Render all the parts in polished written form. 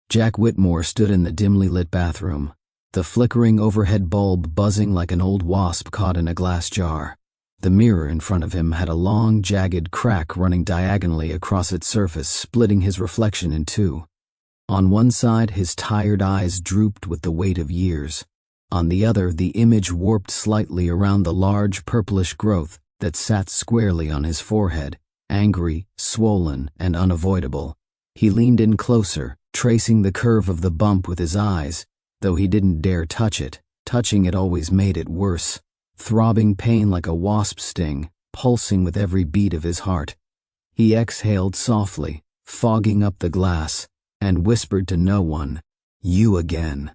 Jack Whitmore stood in the dimly lit bathroom, the flickering overhead bulb buzzing like an old wasp caught in a glass jar. The mirror in front of him had a long, jagged crack running diagonally across its surface, splitting his reflection in two. On one side, his tired eyes drooped with the weight of years. On the other, the image warped slightly around the large, purplish growth that sat squarely on his forehead, angry, swollen, and unavoidable. He leaned in closer, tracing the curve of the bump with his eyes, though he didn't dare touch it. Touching it always made it worse. Throbbing pain like a wasp sting, pulsing with every beat of his heart. He exhaled softly, fogging up the glass, and whispered to no one, "You again."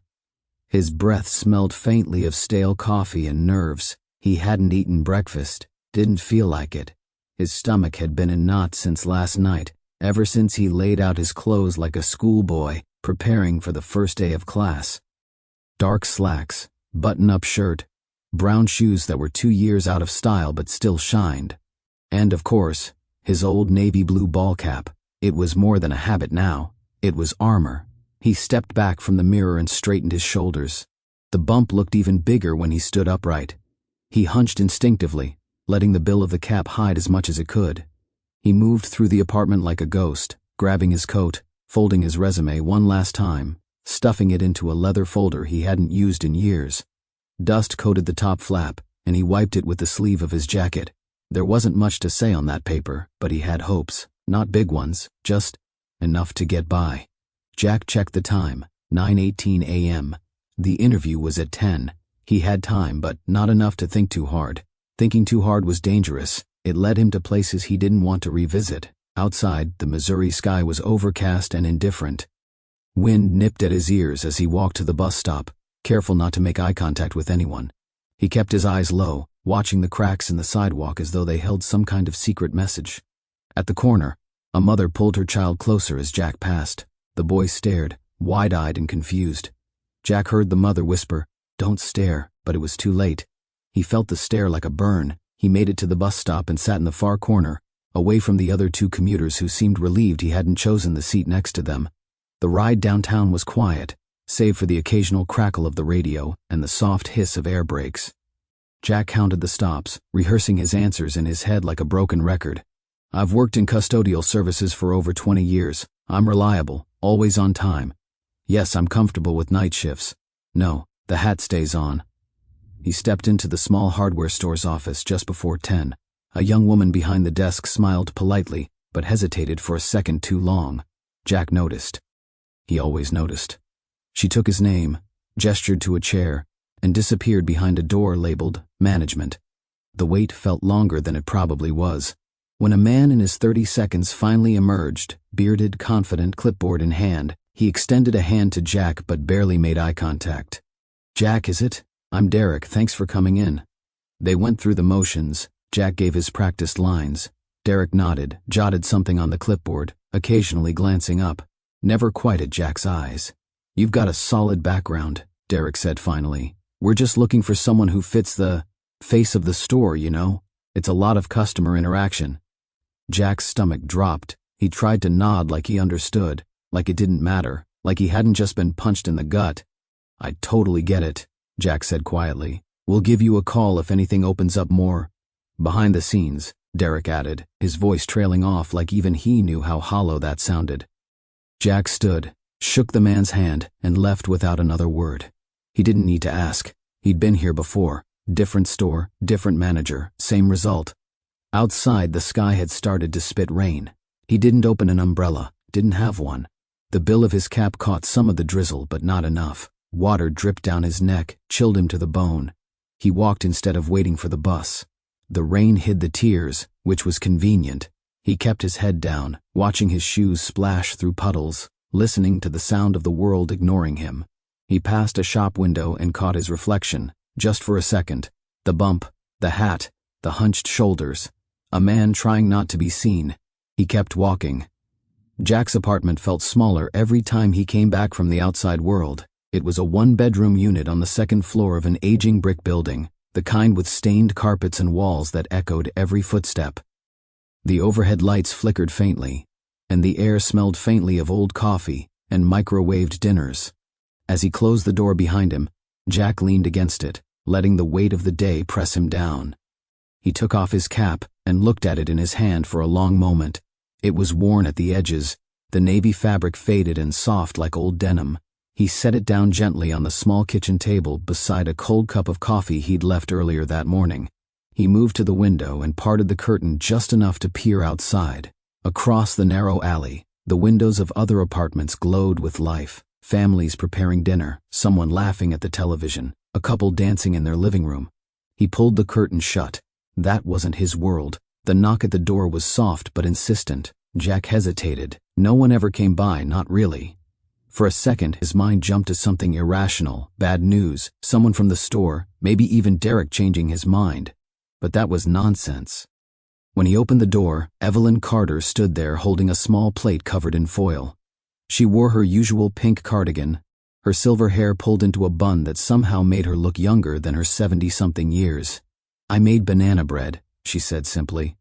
His breath smelled faintly of stale coffee and nerves. He hadn't eaten breakfast, didn't feel like it. His stomach had been in knots since last night, ever since he laid out his clothes like a schoolboy, preparing for the first day of class. Dark slacks, button-up shirt, brown shoes that were 2 years out of style but still shined. And of course, his old navy blue ball cap. It was more than a habit now. It was armor. He stepped back from the mirror and straightened his shoulders. The bump looked even bigger when he stood upright. He hunched instinctively, letting the bill of the cap hide as much as it could. He moved through the apartment like a ghost, grabbing his coat, folding his resume one last time, stuffing it into a leather folder he hadn't used in years. Dust coated the top flap, and he wiped it with the sleeve of his jacket. There wasn't much to say on that paper, but he had hopes, not big ones, just enough to get by. Jack checked the time, 9:18 a.m. The interview was at 10. He had time, but not enough to think too hard. Thinking too hard was dangerous. It led him to places he didn't want to revisit. Outside, the Missouri sky was overcast and indifferent. Wind nipped at his ears as he walked to the bus stop, careful not to make eye contact with anyone. He kept his eyes low, watching the cracks in the sidewalk as though they held some kind of secret message. At the corner, a mother pulled her child closer as Jack passed. The boy stared, wide-eyed and confused. Jack heard the mother whisper, "Don't stare," but it was too late. He felt the stare like a burn. He made it to the bus stop and sat in the far corner, away from the other two commuters who seemed relieved he hadn't chosen the seat next to them. The ride downtown was quiet, save for the occasional crackle of the radio and the soft hiss of air brakes. Jack counted the stops, rehearsing his answers in his head like a broken record. "I've worked in custodial services for over 20 years. I'm reliable, always on time. Yes, I'm comfortable with night shifts. No, the hat stays on." He stepped into the small hardware store's office just before 10. A young woman behind the desk smiled politely, but hesitated for a second too long. Jack noticed. He always noticed. She took his name, gestured to a chair, and disappeared behind a door labeled Management. The wait felt longer than it probably was. When a man in his 30 seconds finally emerged, bearded, confident, clipboard in hand, he extended a hand to Jack but barely made eye contact. "Jack, is it? I'm Derek, thanks for coming in." They went through the motions. Jack gave his practiced lines. Derek nodded, jotted something on the clipboard, occasionally glancing up. Never quite at Jack's eyes. "You've got a solid background," Derek said finally. "We're just looking for someone who fits the face of the store, you know? It's a lot of customer interaction." Jack's stomach dropped. He tried to nod like he understood, like it didn't matter, like he hadn't just been punched in the gut. "I totally get it," Jack said quietly. "We'll give you a call if anything opens up more behind the scenes," Derek added, his voice trailing off like even he knew how hollow that sounded. Jack stood, shook the man's hand, and left without another word. He didn't need to ask. He'd been here before. Different store, different manager, same result. Outside, the sky had started to spit rain. He didn't open an umbrella, didn't have one. The bill of his cap caught some of the drizzle, but not enough. Water dripped down his neck, chilled him to the bone. He walked instead of waiting for the bus. The rain hid the tears, which was convenient. He kept his head down, watching his shoes splash through puddles, listening to the sound of the world ignoring him. He passed a shop window and caught his reflection, just for a second. The bump, the hat, the hunched shoulders. A man trying not to be seen. He kept walking. Jack's apartment felt smaller every time he came back from the outside world. It was a one-bedroom unit on the second floor of an aging brick building, the kind with stained carpets and walls that echoed every footstep. The overhead lights flickered faintly, and the air smelled faintly of old coffee and microwaved dinners. As he closed the door behind him, Jack leaned against it, letting the weight of the day press him down. He took off his cap and looked at it in his hand for a long moment. It was worn at the edges, the navy fabric faded and soft like old denim. He set it down gently on the small kitchen table beside a cold cup of coffee he'd left earlier that morning. He moved to the window and parted the curtain just enough to peer outside. Across the narrow alley, the windows of other apartments glowed with life. Families preparing dinner, someone laughing at the television, a couple dancing in their living room. He pulled the curtain shut. That wasn't his world. The knock at the door was soft but insistent. Jack hesitated. No one ever came by, not really. For a second, his mind jumped to something irrational, bad news, someone from the store, maybe even Derek changing his mind. But that was nonsense. When he opened the door, Evelyn Carter stood there holding a small plate covered in foil. She wore her usual pink cardigan, her silver hair pulled into a bun that somehow made her look younger than her 70-something years. "I made banana bread," she said simply.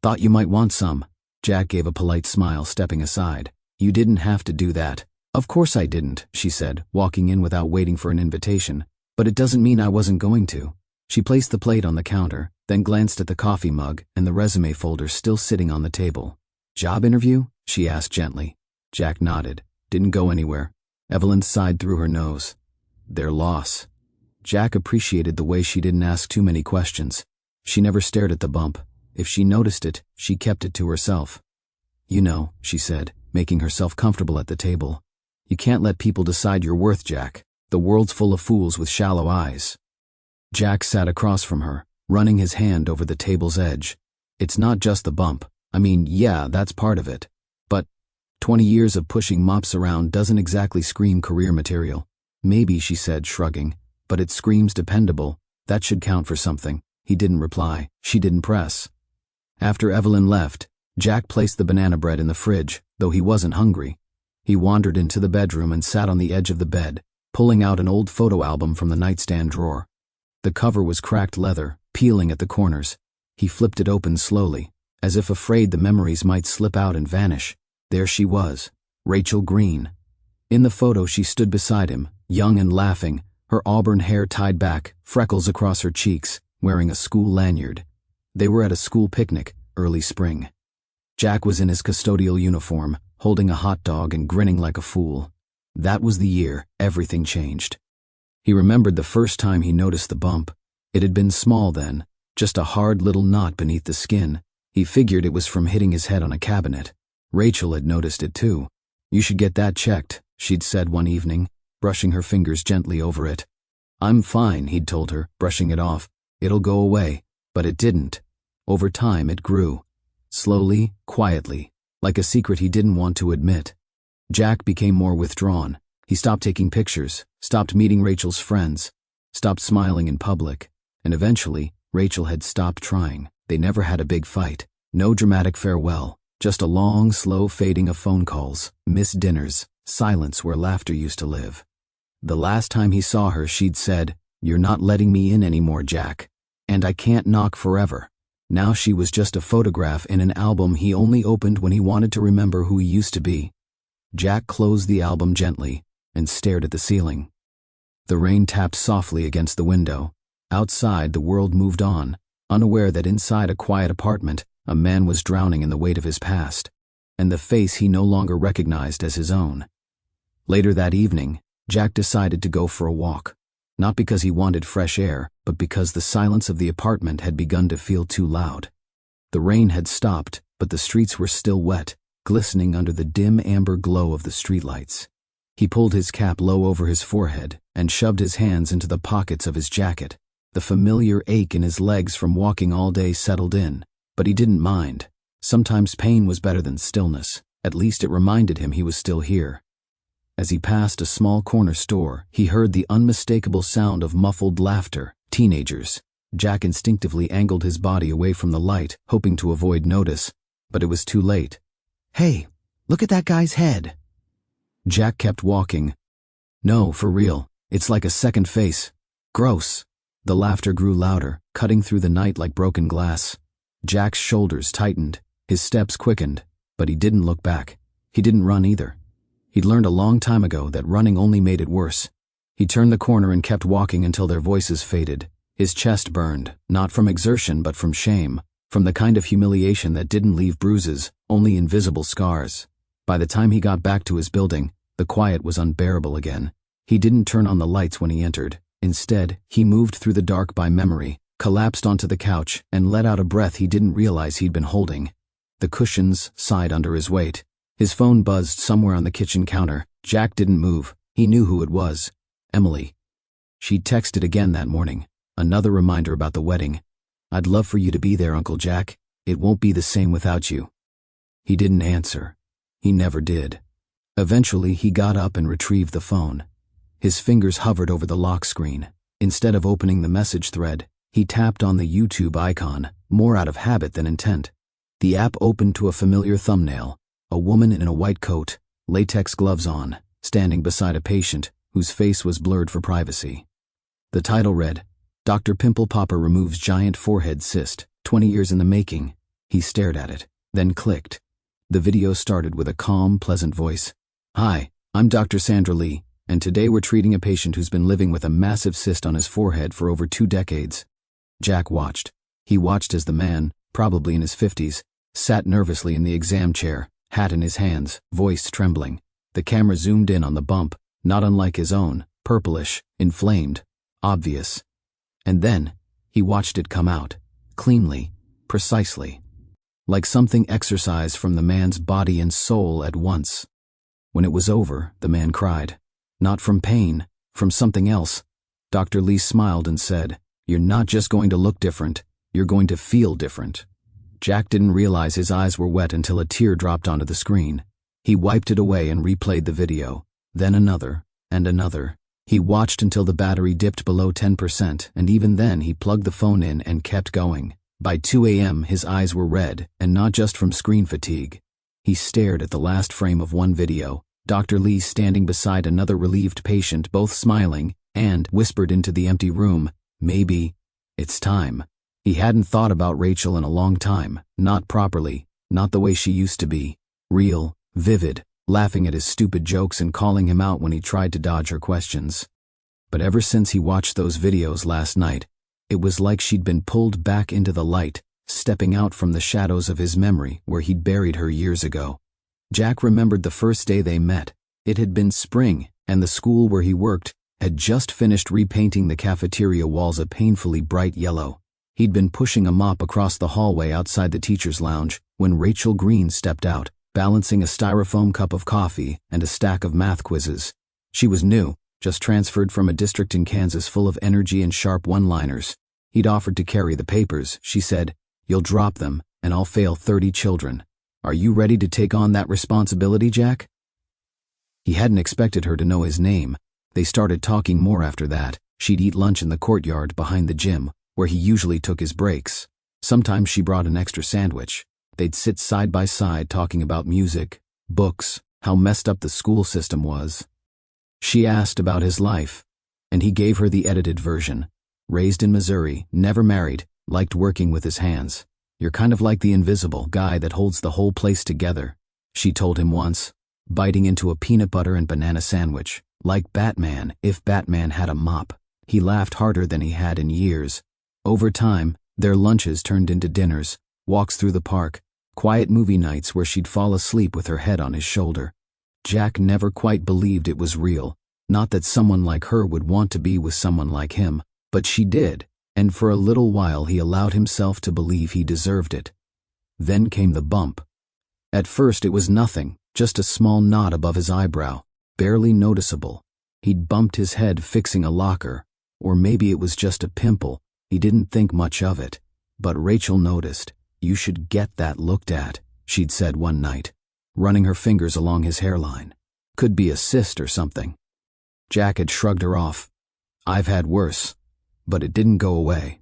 "Thought you might want some." Jack gave a polite smile, stepping aside. "You didn't have to do that." "Of course I didn't," she said, walking in without waiting for an invitation. "But it doesn't mean I wasn't going to." She placed the plate on the counter, then glanced at the coffee mug and the resume folder still sitting on the table. "Job interview?" she asked gently. Jack nodded. "Didn't go anywhere." Evelyn sighed through her nose. "Their loss." Jack appreciated the way she didn't ask too many questions. She never stared at the bump. If she noticed it, she kept it to herself. "You know," she said, making herself comfortable at the table. "You can't let people decide your worth, Jack. The world's full of fools with shallow eyes." Jack sat across from her, running his hand over the table's edge. "It's not just the bump. I mean, yeah, that's part of it. But 20 years of pushing mops around doesn't exactly scream career material." "Maybe," she said, shrugging, "but it screams dependable. That should count for something." He didn't reply. She didn't press. After Evelyn left, Jack placed the banana bread in the fridge, though he wasn't hungry. He wandered into the bedroom and sat on the edge of the bed, pulling out an old photo album from the nightstand drawer. The cover was cracked leather, peeling at the corners. He flipped it open slowly, as if afraid the memories might slip out and vanish. There she was, Rachel Green. In the photo she stood beside him, young and laughing, her auburn hair tied back, freckles across her cheeks, wearing a school lanyard. They were at a school picnic, early spring. Jack was in his custodial uniform, holding a hot dog and grinning like a fool. That was the year everything changed. He remembered the first time he noticed the bump. It had been small then, just a hard little knot beneath the skin. He figured it was from hitting his head on a cabinet. Rachel had noticed it too. "You should get that checked," she'd said one evening, brushing her fingers gently over it. "I'm fine," he'd told her, brushing it off. "It'll go away." But it didn't. Over time it grew. Slowly, quietly, like a secret he didn't want to admit. Jack became more withdrawn. He stopped taking pictures, stopped meeting Rachel's friends, stopped smiling in public, and eventually, Rachel had stopped trying. They never had a big fight. No dramatic farewell. Just a long, slow fading of phone calls, missed dinners, silence where laughter used to live. The last time he saw her, she'd said, "You're not letting me in anymore, Jack. And I can't knock forever." Now she was just a photograph in an album he only opened when he wanted to remember who he used to be. Jack closed the album gently and stared at the ceiling. The rain tapped softly against the window. Outside, the world moved on, unaware that inside a quiet apartment, a man was drowning in the weight of his past, and the face he no longer recognized as his own. Later that evening, Jack decided to go for a walk, not because he wanted fresh air, but because the silence of the apartment had begun to feel too loud. The rain had stopped, but the streets were still wet, glistening under the dim amber glow of the streetlights. He pulled his cap low over his forehead and shoved his hands into the pockets of his jacket. The familiar ache in his legs from walking all day settled in. But he didn't mind. Sometimes pain was better than stillness. At least it reminded him he was still here. As he passed a small corner store, he heard the unmistakable sound of muffled laughter. Teenagers. Jack instinctively angled his body away from the light, hoping to avoid notice, but it was too late. "Hey, look at that guy's head." Jack kept walking. "No, for real. It's like a second face. Gross." The laughter grew louder, cutting through the night like broken glass. Jack's shoulders tightened, his steps quickened, but he didn't look back. He didn't run either. He'd learned a long time ago that running only made it worse. He turned the corner and kept walking until their voices faded. His chest burned, not from exertion but from shame, from the kind of humiliation that didn't leave bruises, only invisible scars. By the time he got back to his building, the quiet was unbearable again. He didn't turn on the lights when he entered. Instead, he moved through the dark by memory, collapsed onto the couch, and let out a breath he didn't realize he'd been holding. The cushions sighed under his weight. His phone buzzed somewhere on the kitchen counter. Jack didn't move. He knew who it was. Emily. She'd texted again that morning. Another reminder about the wedding. "I'd love for you to be there, Uncle Jack. It won't be the same without you." He didn't answer. He never did. Eventually, he got up and retrieved the phone. His fingers hovered over the lock screen. Instead of opening the message thread, he tapped on the YouTube icon, more out of habit than intent. The app opened to a familiar thumbnail, a woman in a white coat, latex gloves on, standing beside a patient whose face was blurred for privacy. The title read, "Dr. Pimple Popper removes giant forehead cyst, 20 years in the making." He stared at it, then clicked. The video started with a calm, pleasant voice. "Hi, I'm Dr. Sandra Lee, and today we're treating a patient who's been living with a massive cyst on his forehead for over 2 decades. Jack watched. He watched as the man, probably in his 50s, sat nervously in the exam chair, hat in his hands, voice trembling. The camera zoomed in on the bump, not unlike his own, purplish, inflamed, obvious. And then, he watched it come out, cleanly, precisely, like something exorcised from the man's body and soul at once. When it was over, the man cried. Not from pain, from something else. Dr. Lee smiled and said, "You're not just going to look different, you're going to feel different." Jack didn't realize his eyes were wet until a tear dropped onto the screen. He wiped it away and replayed the video, then another, and another. He watched until the battery dipped below 10%, and even then he plugged the phone in and kept going. By 2 a.m. his eyes were red, and not just from screen fatigue. He stared at the last frame of one video, Dr. Lee standing beside another relieved patient, both smiling, and whispered into the empty room, "Maybe it's time." He hadn't thought about Rachel in a long time, not properly, not the way she used to be. Real, vivid, laughing at his stupid jokes and calling him out when he tried to dodge her questions. But ever since he watched those videos last night, it was like she'd been pulled back into the light, stepping out from the shadows of his memory where he'd buried her years ago. Jack remembered the first day they met. It had been spring, and the school where he worked had just finished repainting the cafeteria walls a painfully bright yellow. He'd been pushing a mop across the hallway outside the teacher's lounge when Rachel Green stepped out, balancing a styrofoam cup of coffee and a stack of math quizzes. She was new, just transferred from a district in Kansas full of energy and sharp one-liners. He'd offered to carry the papers. She said, "You'll drop them, and I'll fail 30 children. Are you ready to take on that responsibility, Jack?" He hadn't expected her to know his name. They started talking more after that. She'd eat lunch in the courtyard behind the gym, where he usually took his breaks. Sometimes she brought an extra sandwich. They'd sit side by side talking about music, books, how messed up the school system was. She asked about his life, and he gave her the edited version. Raised in Missouri, never married, liked working with his hands. "You're kind of like the invisible guy that holds the whole place together," she told him once, biting into a peanut butter and banana sandwich. Like Batman, if Batman had a mop. He laughed harder than he had in years. Over time, their lunches turned into dinners, walks through the park, quiet movie nights where she'd fall asleep with her head on his shoulder. Jack never quite believed it was real. Not that someone like her would want to be with someone like him, but she did, and for a little while he allowed himself to believe he deserved it. Then came the bump. At first it was nothing, just a small knot above his eyebrow, barely noticeable. He'd bumped his head fixing a locker, or maybe it was just a pimple. He didn't think much of it. But Rachel noticed. "You should get that looked at," she'd said one night, running her fingers along his hairline. "Could be a cyst or something." Jack had shrugged her off. "I've had worse." But it didn't go away.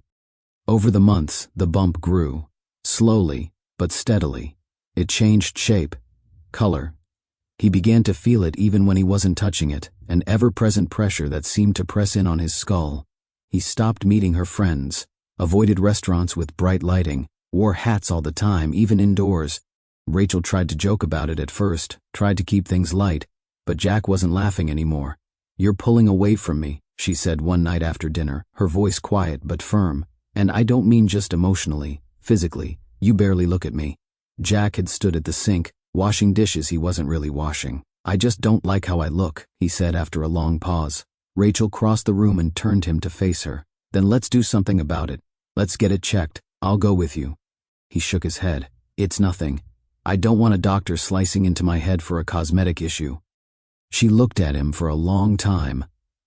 Over the months, the bump grew. Slowly, but steadily. It changed shape, color. He began to feel it even when he wasn't touching it, an ever-present pressure that seemed to press in on his skull. He stopped meeting her friends, avoided restaurants with bright lighting, wore hats all the time, even indoors. Rachel tried to joke about it at first, tried to keep things light, But Jack wasn't laughing anymore. "You're pulling away from me," she said one night after dinner, her voice quiet but firm. "And I don't mean just emotionally, physically. You barely look at me." Jack had stood at the sink, washing dishes he wasn't really washing. "I just don't like how I look," he said after a long pause. Rachel crossed the room and turned him to face her. "Then let's do something about it. Let's get it checked. I'll go with you." He shook his head. "It's nothing. I don't want a doctor slicing into my head for a cosmetic issue." She looked at him for a long time,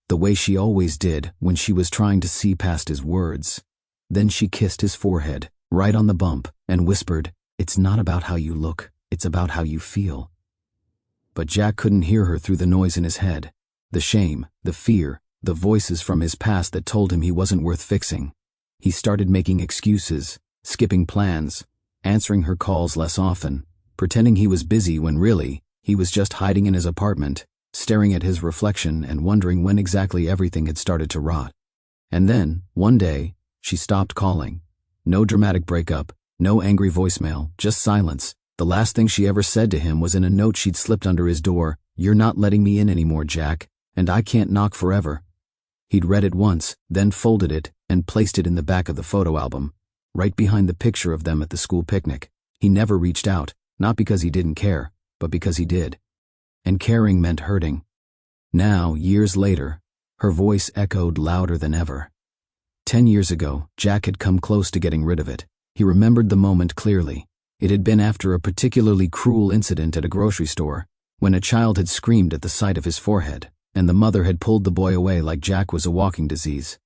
the way she always did when she was trying to see past his words. Then she kissed his forehead, right on the bump, and whispered, "It's not about how you look, it's about how you feel." But Jack couldn't hear her through the noise in his head. The shame, the fear, the voices from his past that told him he wasn't worth fixing. He started making excuses, skipping plans, answering her calls less often, pretending he was busy when really, he was just hiding in his apartment, staring at his reflection and wondering when exactly everything had started to rot. And then, one day, she stopped calling. No dramatic breakup, no angry voicemail, just silence. The last thing she ever said to him was in a note she'd slipped under his door. "You're not letting me in anymore, Jack, and I can't knock forever." He'd read it once, then folded it and placed it in the back of the photo album, right behind the picture of them at the school picnic. He never reached out, not because he didn't care, but because he did. And caring meant hurting. Now, years later, her voice echoed louder than ever. 10 years ago, Jack had come close to getting rid of it. He remembered the moment clearly. It had been after a particularly cruel incident at a grocery store, when a child had screamed at the sight of his forehead, and the mother had pulled the boy away like Jack was a walking disease.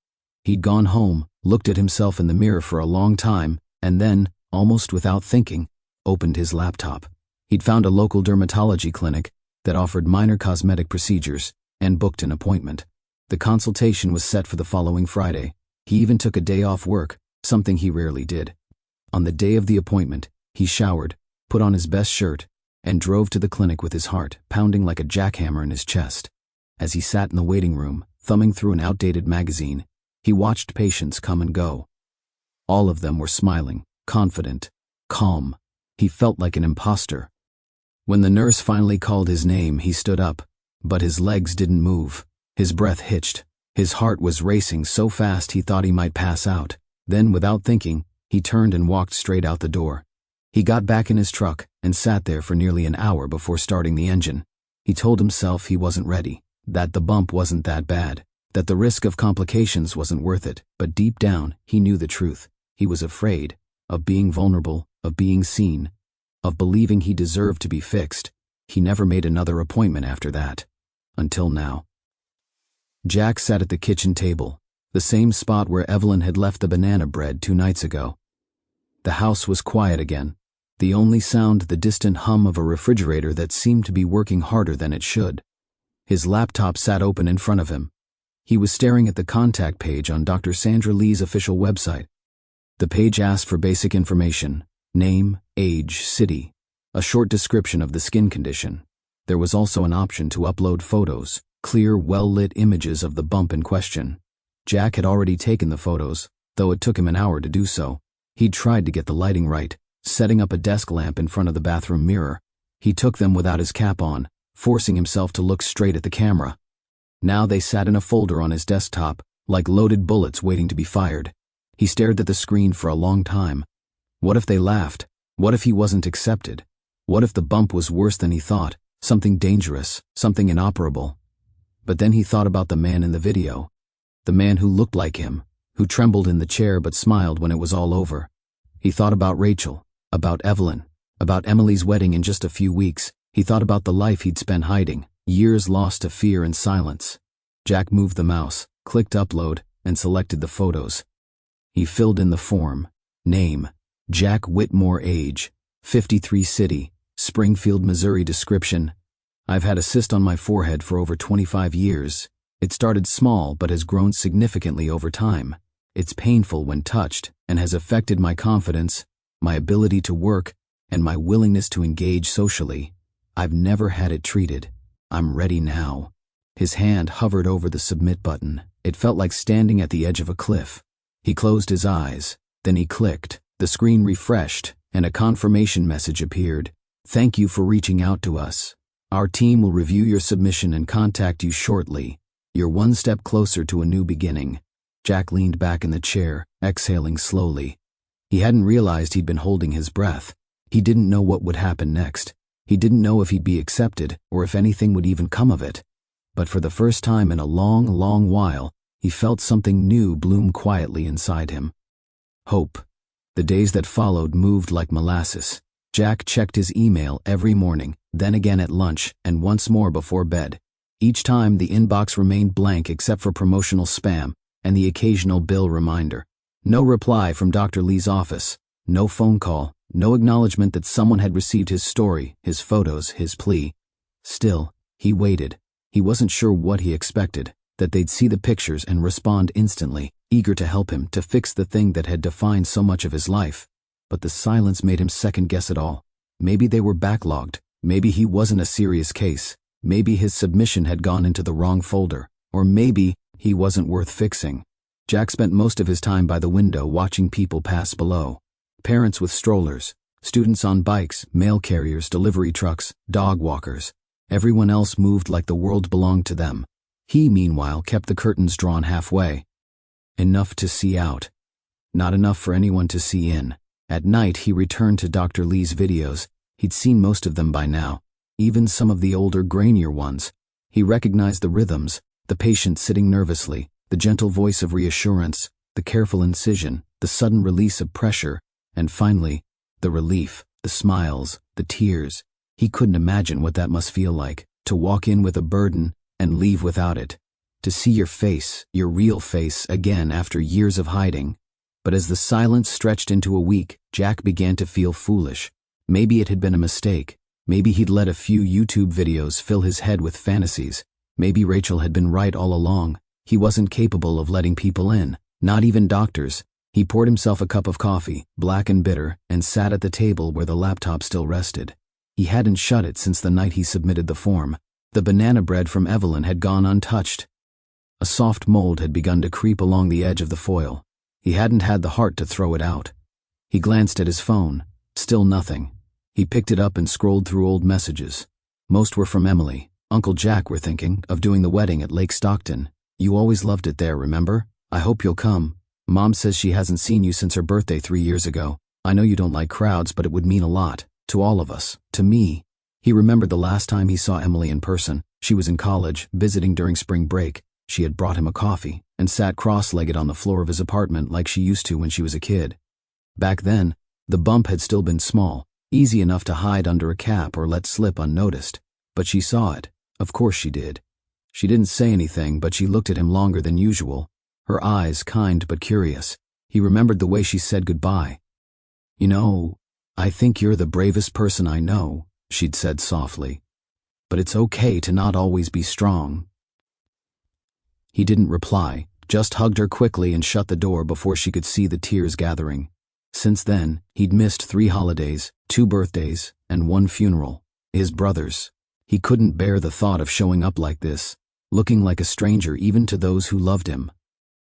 He'd gone home, looked at himself in the mirror for a long time, and then, almost without thinking, opened his laptop. He'd found a local dermatology clinic that offered minor cosmetic procedures and booked an appointment. The consultation was set for the following Friday. He even took a day off work, something he rarely did. On the day of the appointment, he showered, put on his best shirt, and drove to the clinic with his heart pounding like a jackhammer in his chest. As he sat in the waiting room, thumbing through an outdated magazine, he watched patients come and go. All of them were smiling, confident, calm. He felt like an imposter. When the nurse finally called his name, he stood up, but his legs didn't move. His breath hitched. His heart was racing so fast he thought he might pass out. Then, without thinking, he turned and walked straight out the door. He got back in his truck and sat there for nearly an hour before starting the engine. He told himself he wasn't ready, that the bump wasn't that bad, that the risk of complications wasn't worth it, but deep down, he knew the truth. He was afraid of being vulnerable, of being seen, of believing he deserved to be fixed. He never made another appointment after that. Until now. Jack sat at the kitchen table, the same spot where Evelyn had left the banana bread 2 nights ago. The house was quiet again, the only sound the distant hum of a refrigerator that seemed to be working harder than it should. His laptop sat open in front of him. He was staring at the contact page on Dr. Sandra Lee's official website. The page asked for basic information: name, age, city, a short description of the skin condition. There was also an option to upload photos, clear, well-lit images of the bump in question. Jack had already taken the photos, though it took him an hour to do so. He'd tried to get the lighting right, setting up a desk lamp in front of the bathroom mirror. He took them without his cap on, forcing himself to look straight at the camera. Now they sat in a folder on his desktop, like loaded bullets waiting to be fired. He stared at the screen for a long time. What if they laughed? What if he wasn't accepted? What if the bump was worse than he thought? Something dangerous, something inoperable. But then he thought about the man in the video. The man who looked like him, who trembled in the chair but smiled when it was all over. He thought about Rachel, about Evelyn, about Emily's wedding in just a few weeks. He thought about the life he'd spent hiding, years lost to fear and silence. Jack moved the mouse, clicked upload, and selected the photos. He filled in the form. Name: Jack Whitmore. Age: 53. City: Springfield, Missouri. Description: I've had a cyst on my forehead for over 25 years. It started small but has grown significantly over time. It's painful when touched and has affected my confidence, my ability to work, and my willingness to engage socially. I've never had it treated. I'm ready now. His hand hovered over the submit button. It felt like standing at the edge of a cliff. He closed his eyes. Then he clicked. The screen refreshed, and a confirmation message appeared. Thank you for reaching out to us. Our team will review your submission and contact you shortly. You're one step closer to a new beginning." Jack leaned back in the chair, exhaling slowly. He hadn't realized he'd been holding his breath. He didn't know what would happen next. He didn't know if he'd be accepted or if anything would even come of it. But for the first time in a long, long while, he felt something new bloom quietly inside him. Hope. The days that followed moved like molasses. Jack checked his email every morning, then again at lunch, and once more before bed. Each time the inbox remained blank except for promotional spam and the occasional bill reminder. No reply from Dr. Lee's office. No phone call. No acknowledgement that someone had received his story, his photos, his plea. Still, he waited. He wasn't sure what he expected, that they'd see the pictures and respond instantly, eager to help him to fix the thing that had defined so much of his life. But the silence made him second-guess it all. Maybe they were backlogged. Maybe he wasn't a serious case. Maybe his submission had gone into the wrong folder. Or maybe he wasn't worth fixing. Jack spent most of his time by the window watching people pass below. Parents with strollers, students on bikes, mail carriers, delivery trucks, dog walkers. Everyone else moved like the world belonged to them. He, meanwhile, kept the curtains drawn halfway. Enough to see out. Not enough for anyone to see in. At night, he returned to Dr. Lee's videos. He'd seen most of them by now, even some of the older, grainier ones. He recognized the rhythms, the patient sitting nervously, the gentle voice of reassurance, the careful incision, the sudden release of pressure, and finally, the relief, the smiles, the tears. He couldn't imagine what that must feel like, to walk in with a burden and leave without it. To see your face, your real face, again after years of hiding. But as the silence stretched into a week, Jack began to feel foolish. Maybe it had been a mistake. Maybe he'd let a few YouTube videos fill his head with fantasies. Maybe Rachel had been right all along. He wasn't capable of letting people in, not even doctors. He poured himself a cup of coffee, black and bitter, and sat at the table where the laptop still rested. He hadn't shut it since the night he submitted the form. The banana bread from Evelyn had gone untouched. A soft mold had begun to creep along the edge of the foil. He hadn't had the heart to throw it out. He glanced at his phone. Still nothing. He picked it up and scrolled through old messages. Most were from Emily. Uncle Jack were thinking of doing the wedding at Lake Stockton. "You always loved it there, remember? I hope you'll come. Mom says she hasn't seen you since her birthday 3 years ago. I know you don't like crowds, but it would mean a lot. To all of us. To me." He remembered the last time he saw Emily in person. She was in college, visiting during spring break. She had brought him a coffee and sat cross-legged on the floor of his apartment like she used to when she was a kid. Back then, the bump had still been small, easy enough to hide under a cap or let slip unnoticed. But she saw it. Of course she did. She didn't say anything, but she looked at him longer than usual. Her eyes kind but curious. He remembered the way she said goodbye. "You know, I think you're the bravest person I know," she'd said softly. "But it's okay to not always be strong." He didn't reply, just hugged her quickly and shut the door before she could see the tears gathering. Since then, he'd missed 3 holidays, 2 birthdays, and 1 funeral. His brother's. He couldn't bear the thought of showing up like this, looking like a stranger even to those who loved him.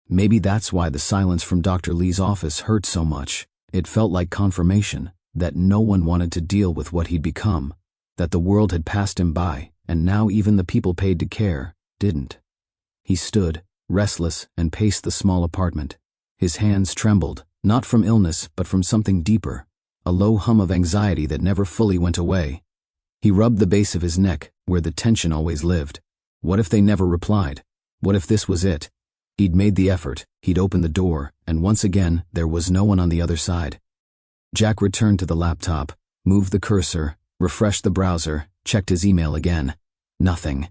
Maybe that's why the silence from Dr. Lee's office hurt so much. It felt like confirmation that no one wanted to deal with what he'd become, that the world had passed him by, and now even the people paid to care didn't. He stood, restless, and paced the small apartment. His hands trembled, not from illness but from something deeper, a low hum of anxiety that never fully went away. He rubbed the base of his neck, where the tension always lived. What if they never replied? What if this was it? He'd made the effort, he'd opened the door, and once again, there was no one on the other side. Jack returned to the laptop, moved the cursor, refreshed the browser, checked his email again. Nothing.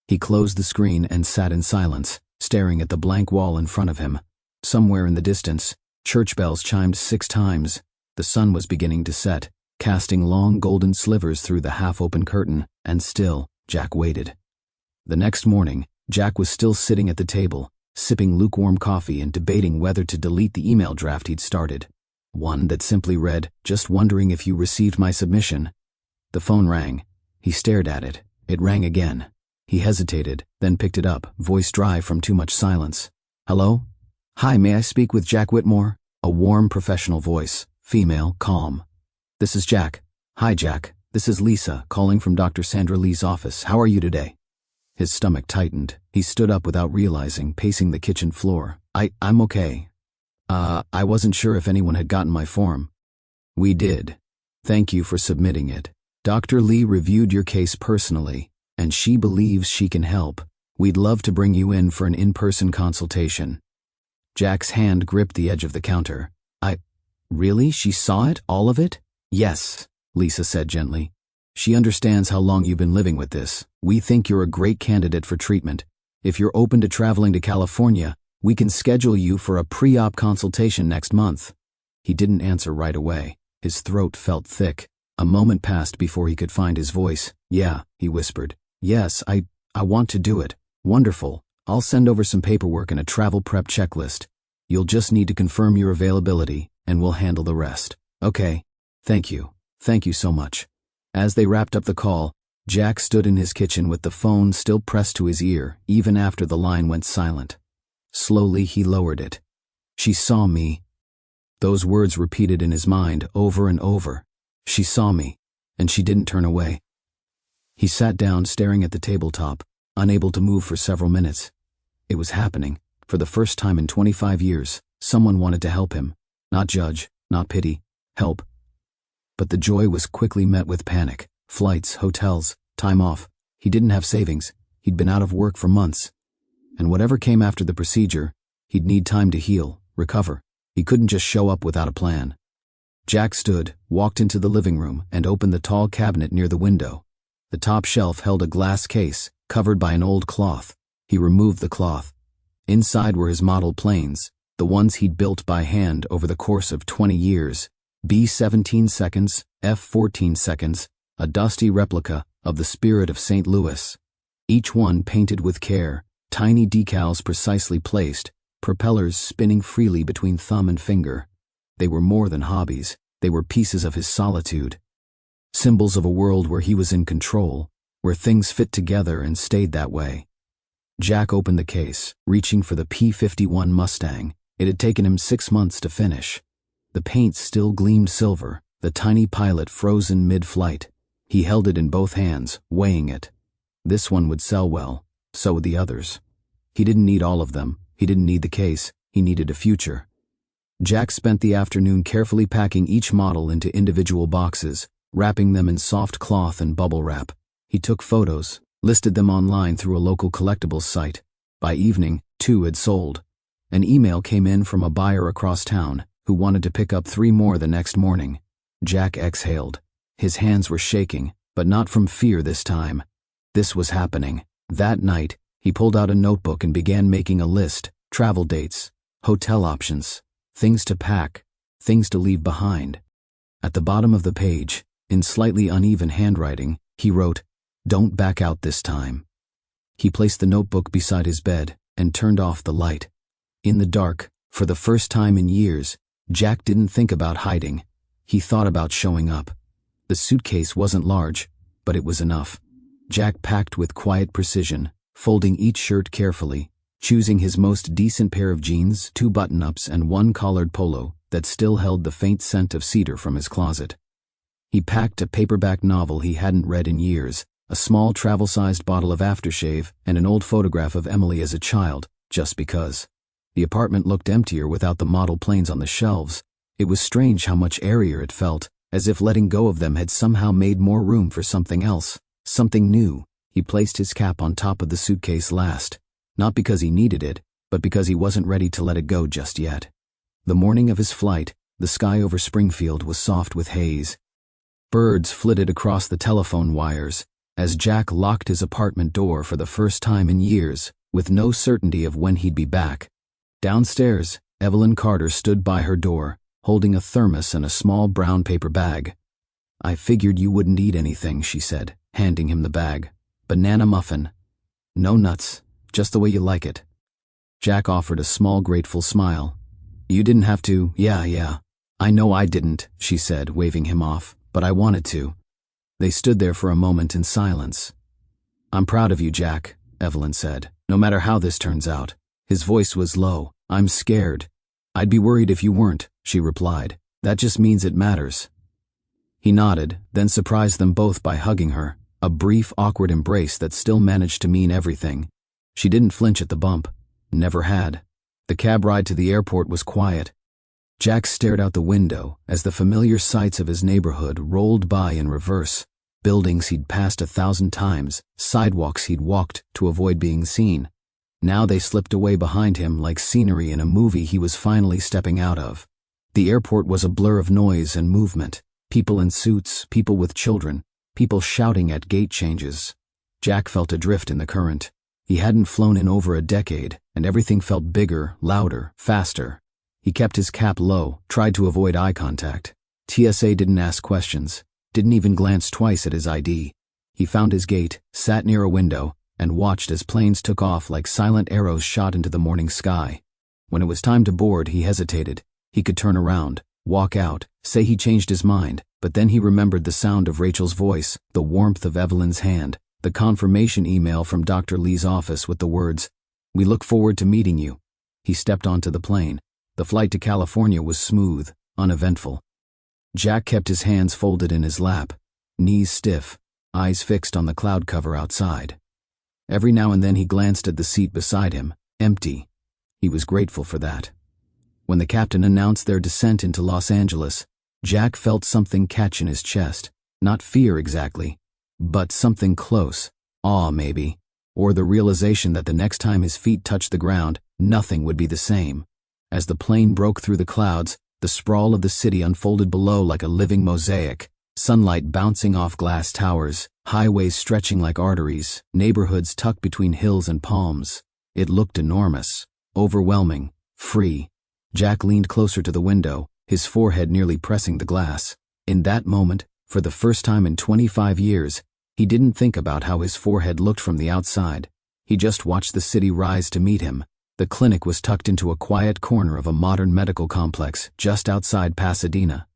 He closed the screen and sat in silence, staring at the blank wall in front of him. Somewhere in the distance, church bells chimed 6 times. The sun was beginning to set, casting long golden slivers through the half-open curtain, and still, Jack waited. The next morning, Jack was still sitting at the table, sipping lukewarm coffee and debating whether to delete the email draft he'd started. One that simply read, "Just wondering if you received my submission." The phone rang. He stared at it. It rang again. He hesitated, then picked it up, voice dry from too much silence. "Hello? Hi, may I speak with Jack Whitmore?" A warm, professional voice, female, calm. "This is Jack." "Hi, Jack. This is Lisa, calling from Dr. Sandra Lee's office. How are you today? His stomach tightened. He stood up without realizing, pacing the kitchen floor. I'm okay. I wasn't sure if anyone had gotten my form. We did. Thank you for submitting it. Dr. Lee reviewed your case personally, and she believes she can help. We'd love to bring you in for an in-person consultation. Jack's hand gripped the edge of the counter. Really? She saw it? All of it? Yes, Lisa said gently. She understands how long you've been living with this. We think you're a great candidate for treatment. If you're open to traveling to California, we can schedule you for a pre-op consultation next month. He didn't answer right away. His throat felt thick. A moment passed before he could find his voice. Yeah, he whispered. Yes, I want to do it. Wonderful. I'll send over some paperwork and a travel prep checklist. You'll just need to confirm your availability, and we'll handle the rest. Okay. Thank you. Thank you so much. As they wrapped up the call, Jack stood in his kitchen with the phone still pressed to his ear, even after the line went silent. Slowly, he lowered it. She saw me. Those words repeated in his mind over and over. She saw me, and she didn't turn away. He sat down, staring at the tabletop, unable to move for several minutes. It was happening. For the first time in 25 years, someone wanted to help him. Not judge, not pity. Help. But the joy was quickly met with panic. Flights, hotels, time off. He didn't have savings. He'd been out of work for months. And whatever came after the procedure, he'd need time to heal, recover. He couldn't just show up without a plan. Jack stood, walked into the living room, and opened the tall cabinet near the window. The top shelf held a glass case, covered by an old cloth. He removed the cloth. Inside were his model planes, the ones he'd built by hand over the course of 20 years. B-17 seconds, F-14 seconds, a dusty replica of the Spirit of St. Louis. Each one painted with care, tiny decals precisely placed, propellers spinning freely between thumb and finger. They were more than hobbies, they were pieces of his solitude. Symbols of a world where he was in control, where things fit together and stayed that way. Jack opened the case, reaching for the P-51 Mustang. It had taken him 6 months to finish. The paint still gleamed silver, the tiny pilot frozen mid-flight. He held it in both hands, weighing it. This one would sell well, so would the others. He didn't need all of them, he didn't need the case, he needed a future. Jack spent the afternoon carefully packing each model into individual boxes, wrapping them in soft cloth and bubble wrap. He took photos, listed them online through a local collectibles site. By evening, 2 had sold. An email came in from a buyer across town, who wanted to pick up 3 more the next morning. Jack exhaled. His hands were shaking, but not from fear this time. This was happening. That night, he pulled out a notebook and began making a list: travel dates, hotel options, things to pack, things to leave behind. At the bottom of the page, in slightly uneven handwriting, he wrote, "Don't back out this time." He placed the notebook beside his bed and turned off the light. In the dark, for the first time in years, Jack didn't think about hiding. He thought about showing up. The suitcase wasn't large, but it was enough. Jack packed with quiet precision, folding each shirt carefully, choosing his most decent pair of jeans, 2 button-ups, and 1 collared polo that still held the faint scent of cedar from his closet. He packed a paperback novel he hadn't read in years, a small travel-sized bottle of aftershave, and an old photograph of Emily as a child, just because. The apartment looked emptier without the model planes on the shelves. It was strange how much airier it felt, as if letting go of them had somehow made more room for something else, something new. He placed his cap on top of the suitcase last, not because he needed it, but because he wasn't ready to let it go just yet. The morning of his flight, the sky over Springfield was soft with haze. Birds flitted across the telephone wires, as Jack locked his apartment door for the first time in years, with no certainty of when he'd be back. Downstairs, Evelyn Carter stood by her door, holding a thermos and a small brown paper bag. "I figured you wouldn't eat anything," she said, handing him the bag. "Banana muffin. No nuts, just the way you like it." Jack offered a small grateful smile. "You didn't have to." Yeah. "I know I didn't," she said, waving him off, "but I wanted to." They stood there for a moment in silence. "I'm proud of you, Jack," Evelyn said, "no matter how this turns out." His voice was low. "I'm scared." "I'd be worried if you weren't," she replied. "That just means it matters." He nodded, then surprised them both by hugging her, a brief, awkward embrace that still managed to mean everything. She didn't flinch at the bump. Never had. The cab ride to the airport was quiet. Jack stared out the window as the familiar sights of his neighborhood rolled by in reverse. Buildings he'd passed 1,000 times, sidewalks he'd walked to avoid being seen. Now they slipped away behind him like scenery in a movie he was finally stepping out of. The airport was a blur of noise and movement. People in suits, people with children, people shouting at gate changes. Jack felt adrift in the current. He hadn't flown in over a decade, and everything felt bigger, louder, faster. He kept his cap low, tried to avoid eye contact. TSA didn't ask questions, didn't even glance twice at his ID. He found his gate, sat near a window, and watched as planes took off like silent arrows shot into the morning sky. When it was time to board, he hesitated. He could turn around, walk out, say he changed his mind, but then he remembered the sound of Rachel's voice, the warmth of Evelyn's hand, the confirmation email from Dr. Lee's office with the words, "We look forward to meeting you." He stepped onto the plane. The flight to California was smooth, uneventful. Jack kept his hands folded in his lap, knees stiff, eyes fixed on the cloud cover outside. Every now and then he glanced at the seat beside him, empty. He was grateful for that. When the captain announced their descent into Los Angeles, Jack felt something catch in his chest. Not fear exactly, but something close, awe maybe, or the realization that the next time his feet touched the ground, nothing would be the same. As the plane broke through the clouds, the sprawl of the city unfolded below like a living mosaic, sunlight bouncing off glass towers, highways stretching like arteries, neighborhoods tucked between hills and palms. It looked enormous, overwhelming, free. Jack leaned closer to the window, his forehead nearly pressing the glass. In that moment, for the first time in 25 years, he didn't think about how his forehead looked from the outside. He just watched the city rise to meet him. The clinic was tucked into a quiet corner of a modern medical complex just outside Pasadena.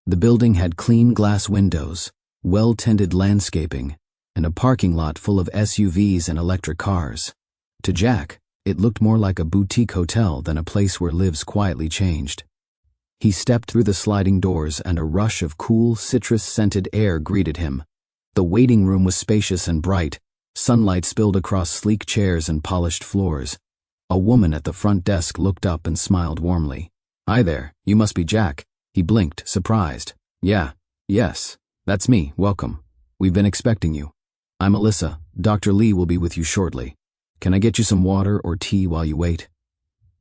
The building had clean glass windows, well-tended landscaping, and a parking lot full of SUVs and electric cars. To Jack, it looked more like a boutique hotel than a place where lives quietly changed. He stepped through the sliding doors and a rush of cool, citrus-scented air greeted him. The waiting room was spacious and bright. Sunlight spilled across sleek chairs and polished floors. A woman at the front desk looked up and smiled warmly. "Hi there, you must be Jack." He blinked, surprised. Yes, that's me, welcome. We've been expecting you. I'm Alyssa. Dr. Lee will be with you shortly. Can I get you some water or tea while you wait?"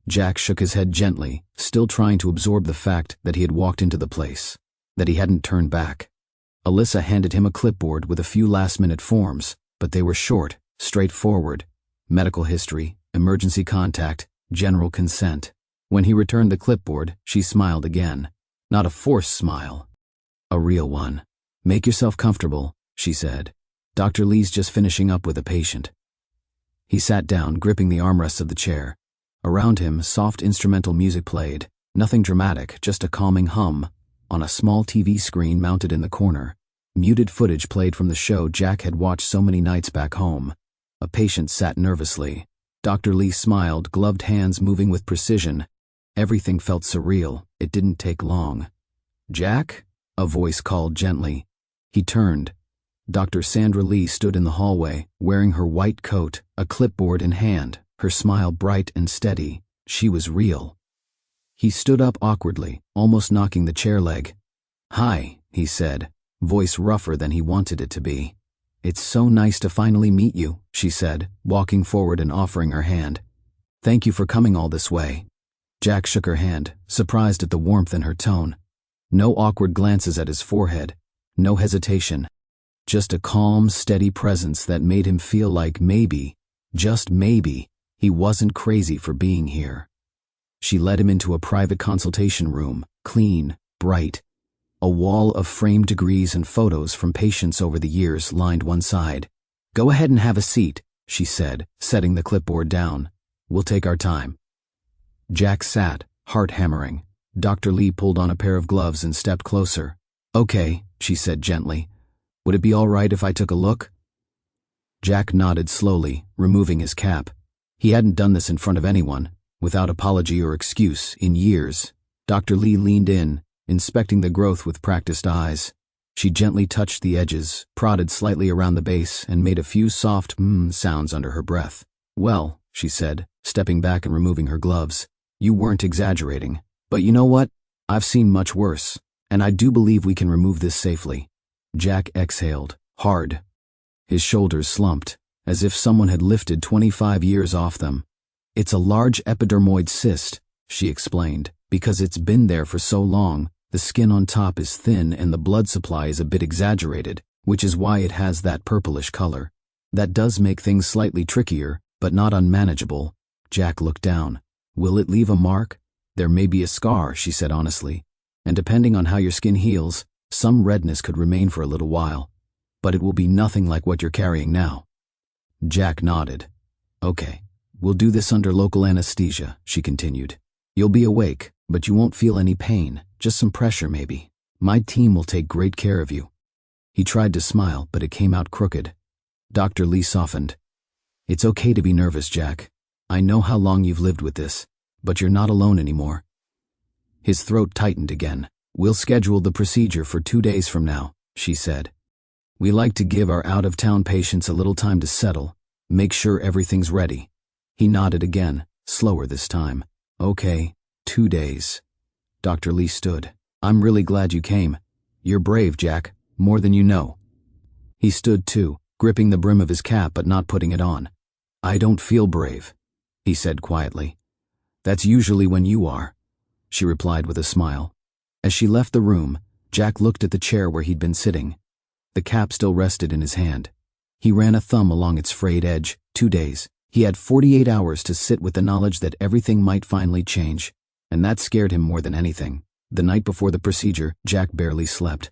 Jack shook his head gently, still trying to absorb the fact that he had walked into the place, that he hadn't turned back. Alyssa handed him a clipboard with a few last-minute forms, but they were short, straightforward. Medical history, emergency contact, general consent. When he returned the clipboard, she smiled again. Not a forced smile. A real one. "Make yourself comfortable," she said. "Dr. Lee's just finishing up with a patient." He sat down, gripping the armrests of the chair. Around him, soft instrumental music played. Nothing dramatic, just a calming hum. On a small TV screen mounted in the corner, muted footage played from the show Jack had watched so many nights back home. A patient sat nervously. Dr. Lee smiled, gloved hands moving with precision. Everything felt surreal. It didn't take long. "Jack?" a voice called gently. He turned. Dr. Sandra Lee stood in the hallway, wearing her white coat, a clipboard in hand, her smile bright and steady. She was real. He stood up awkwardly, almost knocking the chair leg. "Hi," he said, voice rougher than he wanted it to be. "It's so nice to finally meet you," she said, walking forward and offering her hand. "Thank you for coming all this way." Jack shook her hand, surprised at the warmth in her tone. No awkward glances at his forehead, no hesitation. Just a calm, steady presence that made him feel like maybe, just maybe, he wasn't crazy for being here. She led him into a private consultation room, clean, bright. A wall of framed degrees and photos from patients over the years lined one side. "Go ahead and have a seat," she said, setting the clipboard down. "We'll take our time." Jack sat, heart hammering. Dr. Lee pulled on a pair of gloves and stepped closer. "Okay," she said gently. "Would it be all right if I took a look?" Jack nodded slowly, removing his cap. He hadn't done this in front of anyone, without apology or excuse, in years. Dr. Lee leaned in, inspecting the growth with practiced eyes. She gently touched the edges, prodded slightly around the base, and made a few soft sounds under her breath. "Well," she said, stepping back and removing her gloves, "you weren't exaggerating. But you know what? I've seen much worse, and I do believe we can remove this safely." Jack exhaled, hard. His shoulders slumped, as if someone had lifted 25 years off them. "It's a large epidermoid cyst," she explained, "because it's been there for so long. The skin on top is thin and the blood supply is a bit exaggerated, which is why it has that purplish color. That does make things slightly trickier, but not unmanageable." Jack looked down. "Will it leave a mark?" "There may be a scar," she said honestly, "and depending on how your skin heals, some redness could remain for a little while. But it will be nothing like what you're carrying now." Jack nodded. "Okay, we'll do this under local anesthesia," she continued. "You'll be awake, but you won't feel any pain, just some pressure maybe. My team will take great care of you." He tried to smile, but it came out crooked. Dr. Lee softened. "It's okay to be nervous, Jack. I know how long you've lived with this, but you're not alone anymore." His throat tightened again. "We'll schedule the procedure for 2 days from now," she said. "We like to give our out-of-town patients a little time to settle, make sure everything's ready." He nodded again, slower this time. "Okay, 2 days." Dr. Lee stood. "I'm really glad you came. You're brave, Jack, more than you know." He stood too, gripping the brim of his cap but not putting it on. "I don't feel brave," he said quietly. "That's usually when you are," she replied with a smile. As she left the room, Jack looked at the chair where he'd been sitting. The cap still rested in his hand. He ran a thumb along its frayed edge. 2 days. He had 48 hours to sit with the knowledge that everything might finally change, and that scared him more than anything. The night before the procedure, Jack barely slept.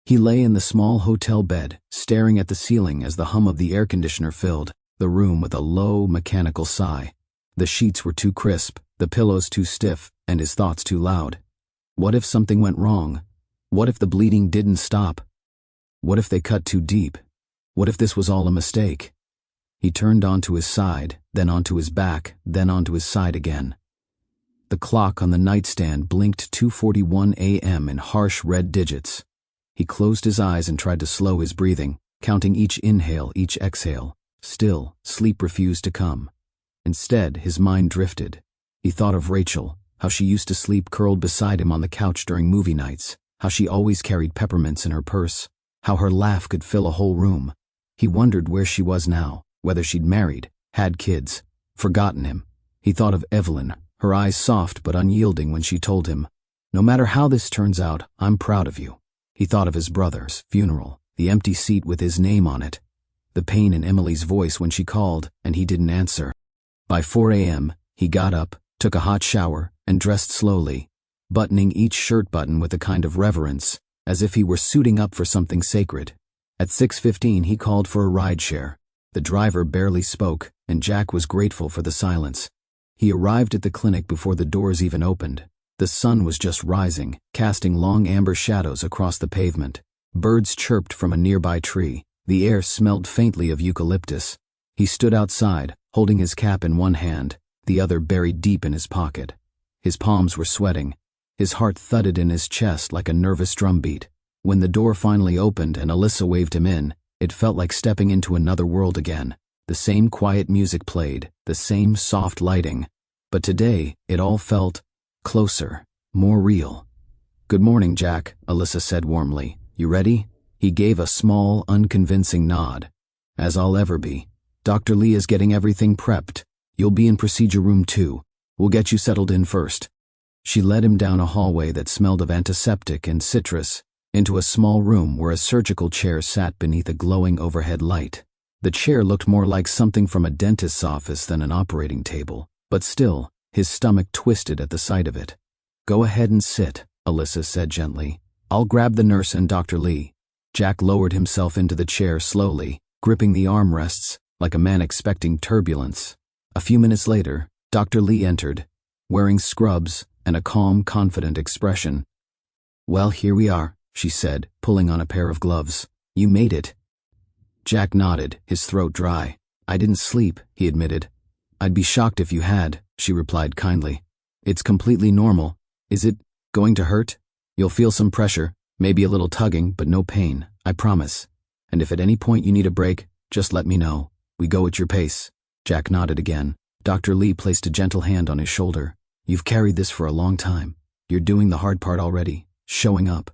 He lay in the small hotel bed, staring at the ceiling as the hum of the air conditioner filled the room with a low, mechanical sigh. The sheets were too crisp, the pillows too stiff, and his thoughts too loud. What if something went wrong? What if the bleeding didn't stop? What if they cut too deep? What if this was all a mistake? He turned onto his side, then onto his back, then onto his side again. The clock on the nightstand blinked 2:41 a.m. in harsh red digits. He closed his eyes and tried to slow his breathing, counting each inhale, each exhale. Still, sleep refused to come. Instead, his mind drifted. He thought of Rachel, how she used to sleep curled beside him on the couch during movie nights, how she always carried peppermints in her purse, how her laugh could fill a whole room. He wondered where she was now, whether she'd married, had kids, forgotten him. He thought of Evelyn, her eyes soft but unyielding when she told him, "No matter how this turns out, I'm proud of you." He thought of his brother's funeral, the empty seat with his name on it, the pain in Emily's voice when she called and he didn't answer. By 4 a.m., he got up, took a hot shower, and dressed slowly, buttoning each shirt button with a kind of reverence, as if he were suiting up for something sacred. At 6:15, he called for a rideshare. The driver barely spoke, and Jack was grateful for the silence. He arrived at the clinic before the doors even opened. The sun was just rising, casting long amber shadows across the pavement. Birds chirped from a nearby tree. The air smelled faintly of eucalyptus. He stood outside, holding his cap in one hand, the other buried deep in his pocket. His palms were sweating. His heart thudded in his chest like a nervous drumbeat. When the door finally opened and Alyssa waved him in, it felt like stepping into another world again. The same quiet music played, the same soft lighting. But today, it all felt closer, more real. "Good morning, Jack," Alyssa said warmly. "You ready?" He gave a small, unconvincing nod. "As I'll ever be. Dr. Lee is getting everything prepped. You'll be in procedure room 2. We'll get you settled in first." She led him down a hallway that smelled of antiseptic and citrus, into a small room where a surgical chair sat beneath a glowing overhead light. The chair looked more like something from a dentist's office than an operating table, but still, his stomach twisted at the sight of it. "Go ahead and sit," Alyssa said gently. "I'll grab the nurse and Dr. Lee." Jack lowered himself into the chair slowly, gripping the armrests like a man expecting turbulence. A few minutes later, Dr. Lee entered, wearing scrubs and a calm, confident expression. "Well, here we are," she said, pulling on a pair of gloves. "You made it." Jack nodded, his throat dry. "I didn't sleep," he admitted. "I'd be shocked if you had," she replied kindly. "It's completely normal. Is it going to hurt?" "You'll feel some pressure," Maybe a little tugging, but no pain, I promise. And if at any point you need a break, just let me know. We go at your pace." Jack nodded again. Dr. Lee placed a gentle hand on his shoulder. "You've carried this for a long time. You're doing the hard part already, showing up."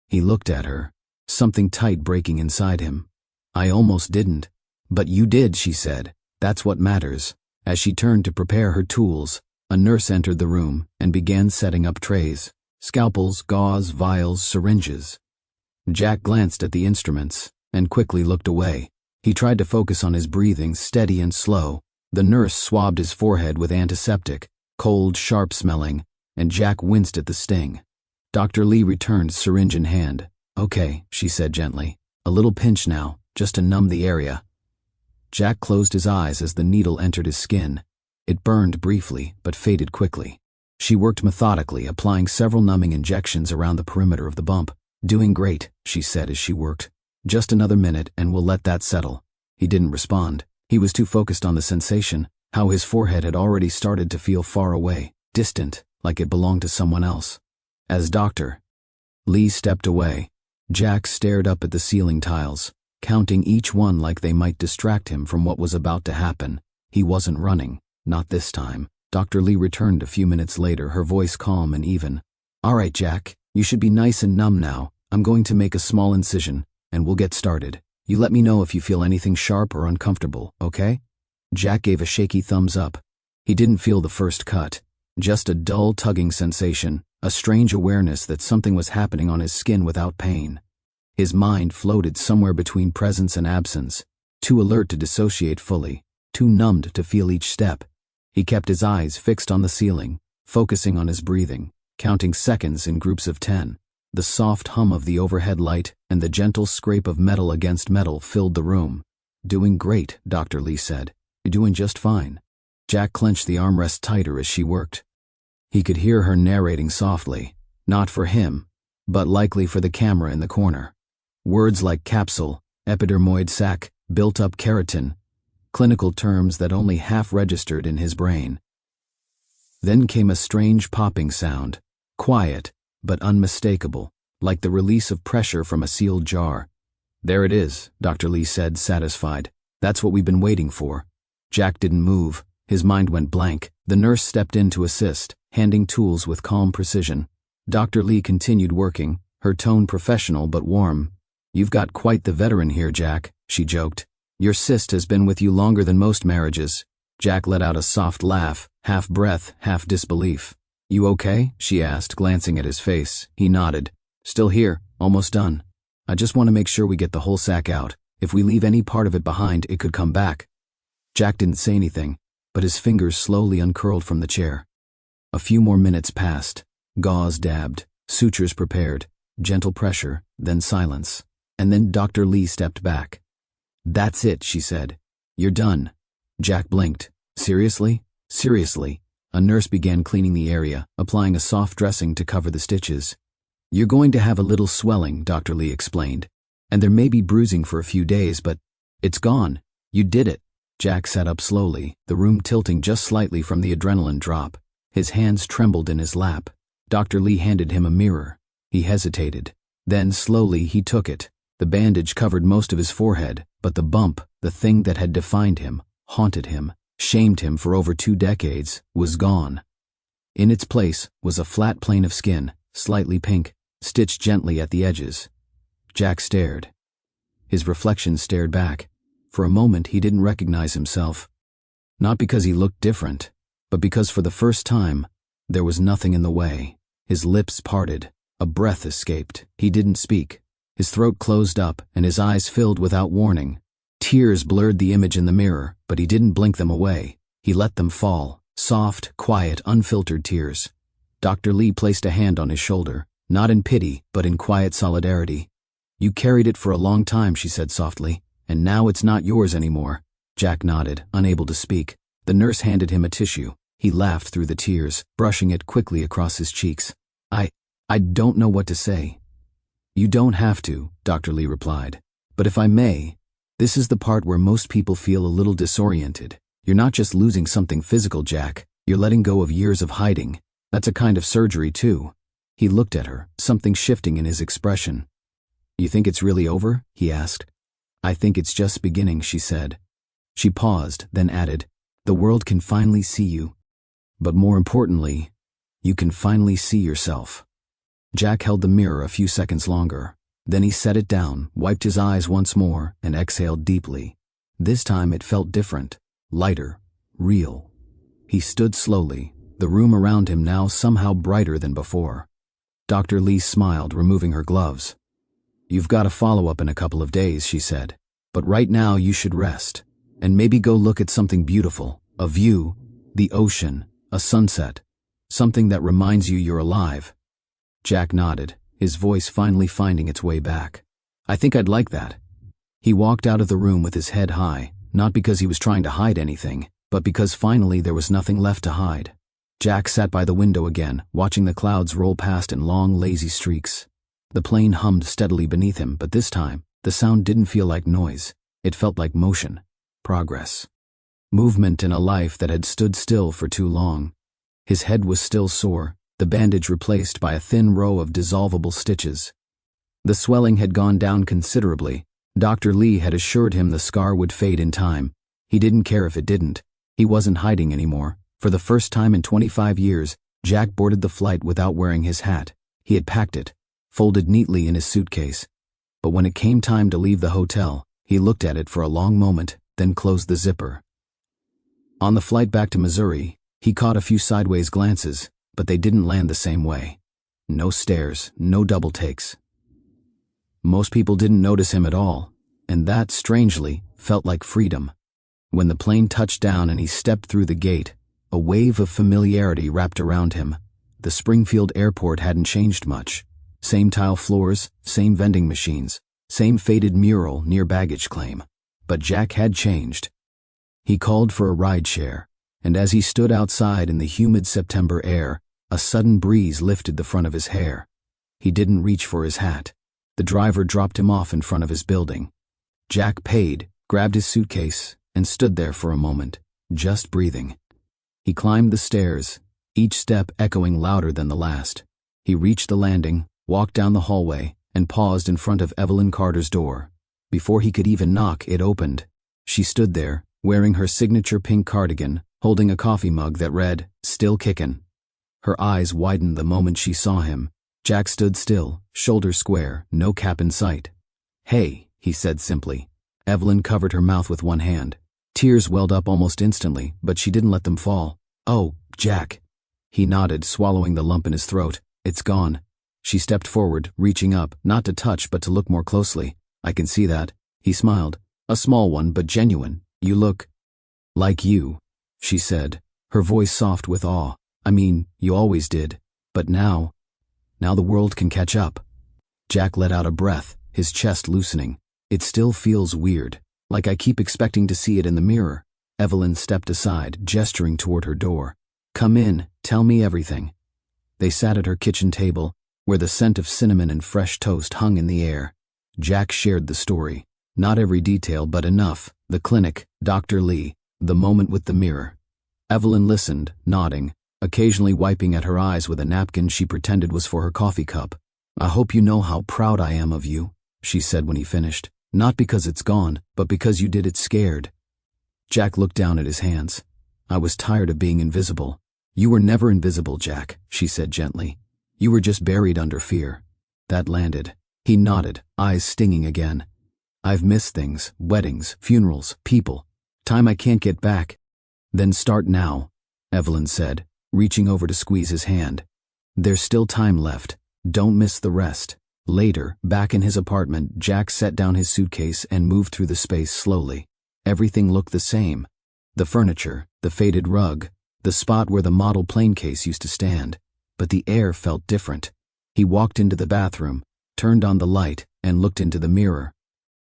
He looked at her, something tight breaking inside him. "I almost didn't. But you did," she said. "That's what matters." As she turned to prepare her tools, a nurse entered the room and began setting up trays. Scalpels, gauze, vials, syringes. Jack glanced at the instruments and quickly looked away. He tried to focus on his breathing, steady and slow. The nurse swabbed his forehead with antiseptic, cold, sharp-smelling, and Jack winced at the sting. Dr. Lee returned, syringe in hand. "Okay," she said gently. "A little pinch now, just to numb the area." Jack closed his eyes as the needle entered his skin. It burned briefly, but faded quickly. She worked methodically, applying several numbing injections around the perimeter of the bump. "Doing great," she said as she worked. "Just another minute and we'll let that settle." He didn't respond. He was too focused on the sensation, how his forehead had already started to feel far away, distant, like it belonged to someone else. As Dr. Lee stepped away, Jack stared up at the ceiling tiles, counting each one like they might distract him from what was about to happen. He wasn't running, not this time. Dr. Lee returned a few minutes later, her voice calm and even. "All right, Jack, you should be nice and numb now. I'm going to make a small incision, and we'll get started. You let me know if you feel anything sharp or uncomfortable, okay?" Jack gave a shaky thumbs up. He didn't feel the first cut, just a dull tugging sensation, a strange awareness that something was happening on his skin without pain. His mind floated somewhere between presence and absence, too alert to dissociate fully, too numbed to feel each step. He kept his eyes fixed on the ceiling, focusing on his breathing, counting seconds in groups of 10. The soft hum of the overhead light and the gentle scrape of metal against metal filled the room. "Doing great," Dr. Lee said. "You're doing just fine." Jack clenched the armrest tighter as she worked. He could hear her narrating softly, not for him, but likely for the camera in the corner. Words like capsule, epidermoid sac, built-up keratin, clinical terms that only half registered in his brain. Then came a strange popping sound, quiet but unmistakable, like the release of pressure from a sealed jar. "There it is," Dr. Lee said, satisfied. "That's what we've been waiting for." Jack didn't move. His mind went blank. The nurse stepped in to assist, handing tools with calm precision. Dr. Lee continued working, her tone professional but warm. "You've got quite the veteran here, Jack," she joked. "Your cyst has been with you longer than most marriages." Jack let out a soft laugh, half breath, half disbelief. "You okay?" she asked, glancing at his face. He nodded. "Still here, almost done. I just want to make sure we get the whole sack out. If we leave any part of it behind, it could come back." Jack didn't say anything, but his fingers slowly uncurled from the chair. A few more minutes passed. Gauze dabbed, sutures prepared, gentle pressure, then silence. And then Dr. Lee stepped back. "That's it," she said. "You're done." Jack blinked. "Seriously?" "Seriously." A nurse began cleaning the area, applying a soft dressing to cover the stitches. "You're going to have a little swelling," Dr. Lee explained. "And there may be bruising for a few days, but it's gone. You did it." Jack sat up slowly, the room tilting just slightly from the adrenaline drop. His hands trembled in his lap. Dr. Lee handed him a mirror. He hesitated. Then, slowly, he took it. The bandage covered most of his forehead, but the bump, the thing that had defined him, haunted him, shamed him for over 2 decades, was gone. In its place was a flat plane of skin, slightly pink, stitched gently at the edges. Jack stared. His reflection stared back. For a moment he didn't recognize himself. Not because he looked different, but because for the first time, there was nothing in the way. His lips parted. A breath escaped. He didn't speak. His throat closed up and his eyes filled without warning. Tears blurred the image in the mirror, but he didn't blink them away. He let them fall. Soft, quiet, unfiltered tears. Dr. Lee placed a hand on his shoulder, not in pity, but in quiet solidarity. "You carried it for a long time," she said softly, "and now it's not yours anymore." Jack nodded, unable to speak. The nurse handed him a tissue. He laughed through the tears, brushing it quickly across his cheeks. I don't know what to say." "You don't have to," Dr. Lee replied. "But if I may, this is the part where most people feel a little disoriented. You're not just losing something physical, Jack. You're letting go of years of hiding. That's a kind of surgery, too. He looked at her, something shifting in his expression. "You think it's really over?" he asked. "I think it's just beginning," she said. She paused, then added, "The world can finally see you. But more importantly, you can finally see yourself." Jack held the mirror a few seconds longer. Then he set it down, wiped his eyes once more, and exhaled deeply. This time it felt different, lighter, real. He stood slowly, the room around him now somehow brighter than before. Dr. Lee smiled, removing her gloves. "You've got a follow-up in a couple of days," she said. "But right now you should rest, and maybe go look at something beautiful, a view, the ocean, a sunset, something that reminds you you're alive." Jack nodded, his voice finally finding its way back. "I think I'd like that." He walked out of the room with his head high, not because he was trying to hide anything, but because finally there was nothing left to hide. Jack sat by the window again, watching the clouds roll past in long, lazy streaks. The plane hummed steadily beneath him, but this time, the sound didn't feel like noise. It felt like motion, progress, movement in a life that had stood still for too long. His head was still sore, the bandage replaced by a thin row of dissolvable stitches. The swelling had gone down considerably. Dr. Lee had assured him the scar would fade in time. He didn't care if it didn't. He wasn't hiding anymore. For the first time in 25 years, Jack boarded the flight without wearing his hat. He had packed it, folded neatly in his suitcase. But when it came time to leave the hotel, he looked at it for a long moment, then closed the zipper. On the flight back to Missouri, he caught a few sideways glances, but they didn't land the same way. No stares, no double takes. Most people didn't notice him at all, and that, strangely, felt like freedom. When the plane touched down and he stepped through the gate, a wave of familiarity wrapped around him. The Springfield airport hadn't changed much. Same tile floors, same vending machines, same faded mural near baggage claim. But Jack had changed. He called for a rideshare, and as he stood outside in the humid September air, a sudden breeze lifted the front of his hair. He didn't reach for his hat. The driver dropped him off in front of his building. Jack paid, grabbed his suitcase, and stood there for a moment, just breathing. He climbed the stairs, each step echoing louder than the last. He reached the landing, walked down the hallway, and paused in front of Evelyn Carter's door. Before he could even knock, it opened. She stood there, wearing her signature pink cardigan, holding a coffee mug that read, "Still Kickin'." Her eyes widened the moment she saw him. Jack stood still, shoulders square, no cap in sight. "Hey," he said simply. Evelyn covered her mouth with one hand. Tears welled up almost instantly, but she didn't let them fall. "Oh, Jack." He nodded, swallowing the lump in his throat. "It's gone." She stepped forward, reaching up, not to touch but to look more closely. "I can see that." He smiled. "A small one, but genuine. You look like you," she said, her voice soft with awe. "I mean, you always did. But now the world can catch up." Jack let out a breath, his chest loosening. "It still feels weird, like I keep expecting to see it in the mirror." Evelyn stepped aside, gesturing toward her door. "Come in, tell me everything." They sat at her kitchen table, where the scent of cinnamon and fresh toast hung in the air. Jack shared the story. Not every detail, but enough. The clinic, Dr. Lee, the moment with the mirror. Evelyn listened, nodding, occasionally wiping at her eyes with a napkin she pretended was for her coffee cup. "I hope you know how proud I am of you," she said when he finished. "Not because it's gone, but because you did it scared." Jack looked down at his hands. "I was tired of being invisible." "You were never invisible, Jack," she said gently. "You were just buried under fear." That landed. He nodded, eyes stinging again. "I've missed things, weddings, funerals, people. Time I can't get back." "Then start now," Evelyn said, reaching over to squeeze his hand. "There's still time left. Don't miss the rest." Later, back in his apartment, Jack set down his suitcase and moved through the space slowly. Everything looked the same. The furniture, the faded rug, the spot where the model plane case used to stand. But the air felt different. He walked into the bathroom, turned on the light, and looked into the mirror.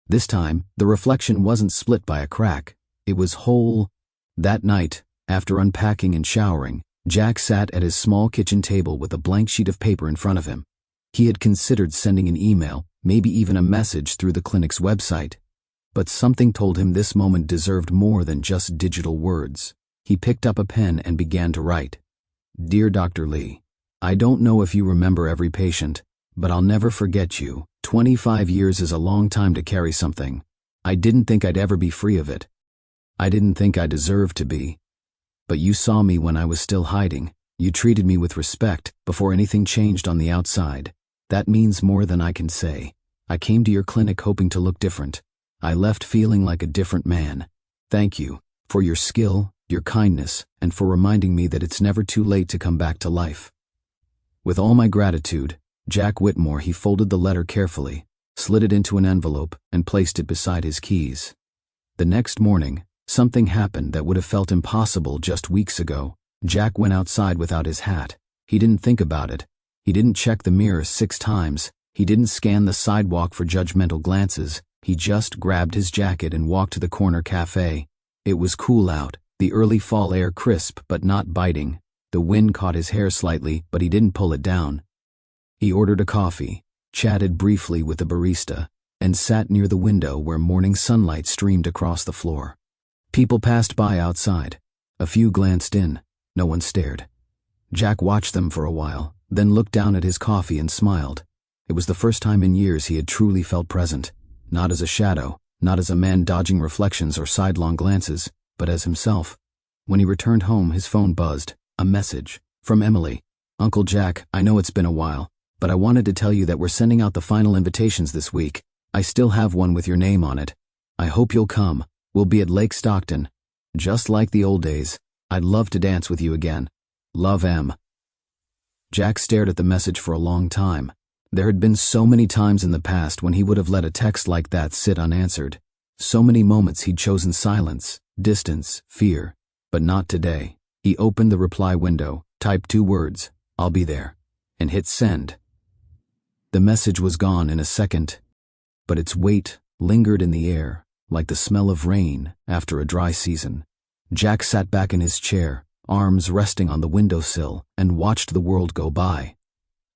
This time, the reflection wasn't split by a crack. It was whole. That night, after unpacking and showering, Jack sat at his small kitchen table with a blank sheet of paper in front of him. He had considered sending an email, maybe even a message through the clinic's website. But something told him this moment deserved more than just digital words. He picked up a pen and began to write. "Dear Dr. Lee, I don't know if you remember every patient, but I'll never forget you. 25 years is a long time to carry something. I didn't think I'd ever be free of it. I didn't think I deserved to be. But you saw me when I was still hiding. You treated me with respect before anything changed on the outside. That means more than I can say. I came to your clinic hoping to look different. I left feeling like a different man. Thank you for your skill, your kindness, and for reminding me that it's never too late to come back to life. With all my gratitude, Jack Whitmore. He folded the letter carefully, slid it into an envelope, and placed it beside his keys. The next morning, something happened that would have felt impossible just weeks ago. Jack went outside without his hat. He didn't think about it. He didn't check the mirror 6 times. He didn't scan the sidewalk for judgmental glances. He just grabbed his jacket and walked to the corner cafe. It was cool out, the early fall air crisp but not biting. The wind caught his hair slightly, but he didn't pull it down. He ordered a coffee, chatted briefly with the barista, and sat near the window where morning sunlight streamed across the floor. People passed by outside. A few glanced in. No one stared. Jack watched them for a while, then looked down at his coffee and smiled. It was the first time in years he had truly felt present, not as a shadow, not as a man dodging reflections or sidelong glances, but as himself. When he returned home, his phone buzzed. A message from Emily. Uncle Jack, I know it's been a while, but I wanted to tell you that we're sending out the final invitations this week. I still have one with your name on it. I hope you'll come. We'll be at Lake Stockton. Just like the old days. I'd love to dance with you again. Love, M. Jack stared at the message for a long time. There had been so many times in the past when he would have let a text like that sit unanswered. So many moments he'd chosen silence, distance, fear. But not today. He opened the reply window, typed 2 words, "I'll be there," and hit send. The message was gone in a second, but its weight lingered in the air, like the smell of rain after a dry season. Jack sat back in his chair, arms resting on the windowsill, and watched the world go by.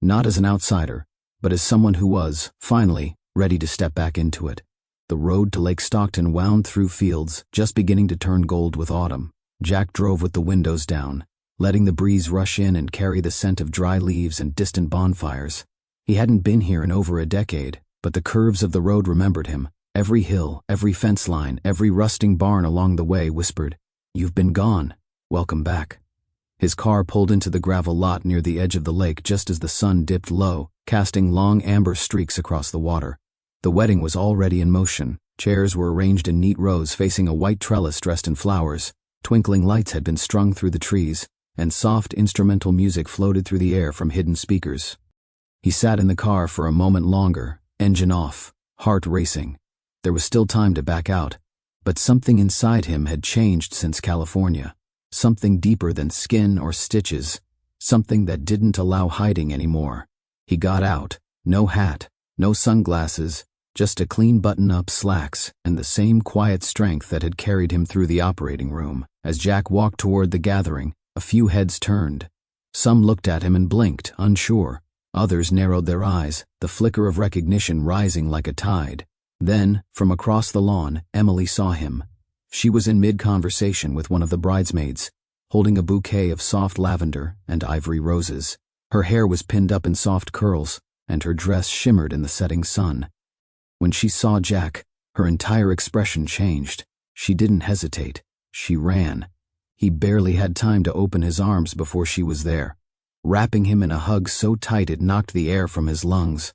Not as an outsider, but as someone who was, finally, ready to step back into it. The road to Lake Stockton wound through fields just beginning to turn gold with autumn. Jack drove with the windows down, letting the breeze rush in and carry the scent of dry leaves and distant bonfires. He hadn't been here in over a decade, but the curves of the road remembered him. Every hill, every fence line, every rusting barn along the way whispered, "You've been gone. Welcome back." His car pulled into the gravel lot near the edge of the lake just as the sun dipped low, casting long amber streaks across the water. The wedding was already in motion. Chairs were arranged in neat rows facing a white trellis dressed in flowers. Twinkling lights had been strung through the trees, and soft instrumental music floated through the air from hidden speakers. He sat in the car for a moment longer, engine off, heart racing. There was still time to back out, but something inside him had changed since California. Something deeper than skin or stitches, something that didn't allow hiding anymore. He got out, no hat, no sunglasses, just a clean button-up slacks and the same quiet strength that had carried him through the operating room. As Jack walked toward the gathering, a few heads turned. Some looked at him and blinked, unsure. Others narrowed their eyes, the flicker of recognition rising like a tide. Then, from across the lawn, Emily saw him. She was in mid-conversation with one of the bridesmaids, holding a bouquet of soft lavender and ivory roses. Her hair was pinned up in soft curls, and her dress shimmered in the setting sun. When she saw Jack, her entire expression changed. She didn't hesitate. She ran. He barely had time to open his arms before she was there, wrapping him in a hug so tight it knocked the air from his lungs.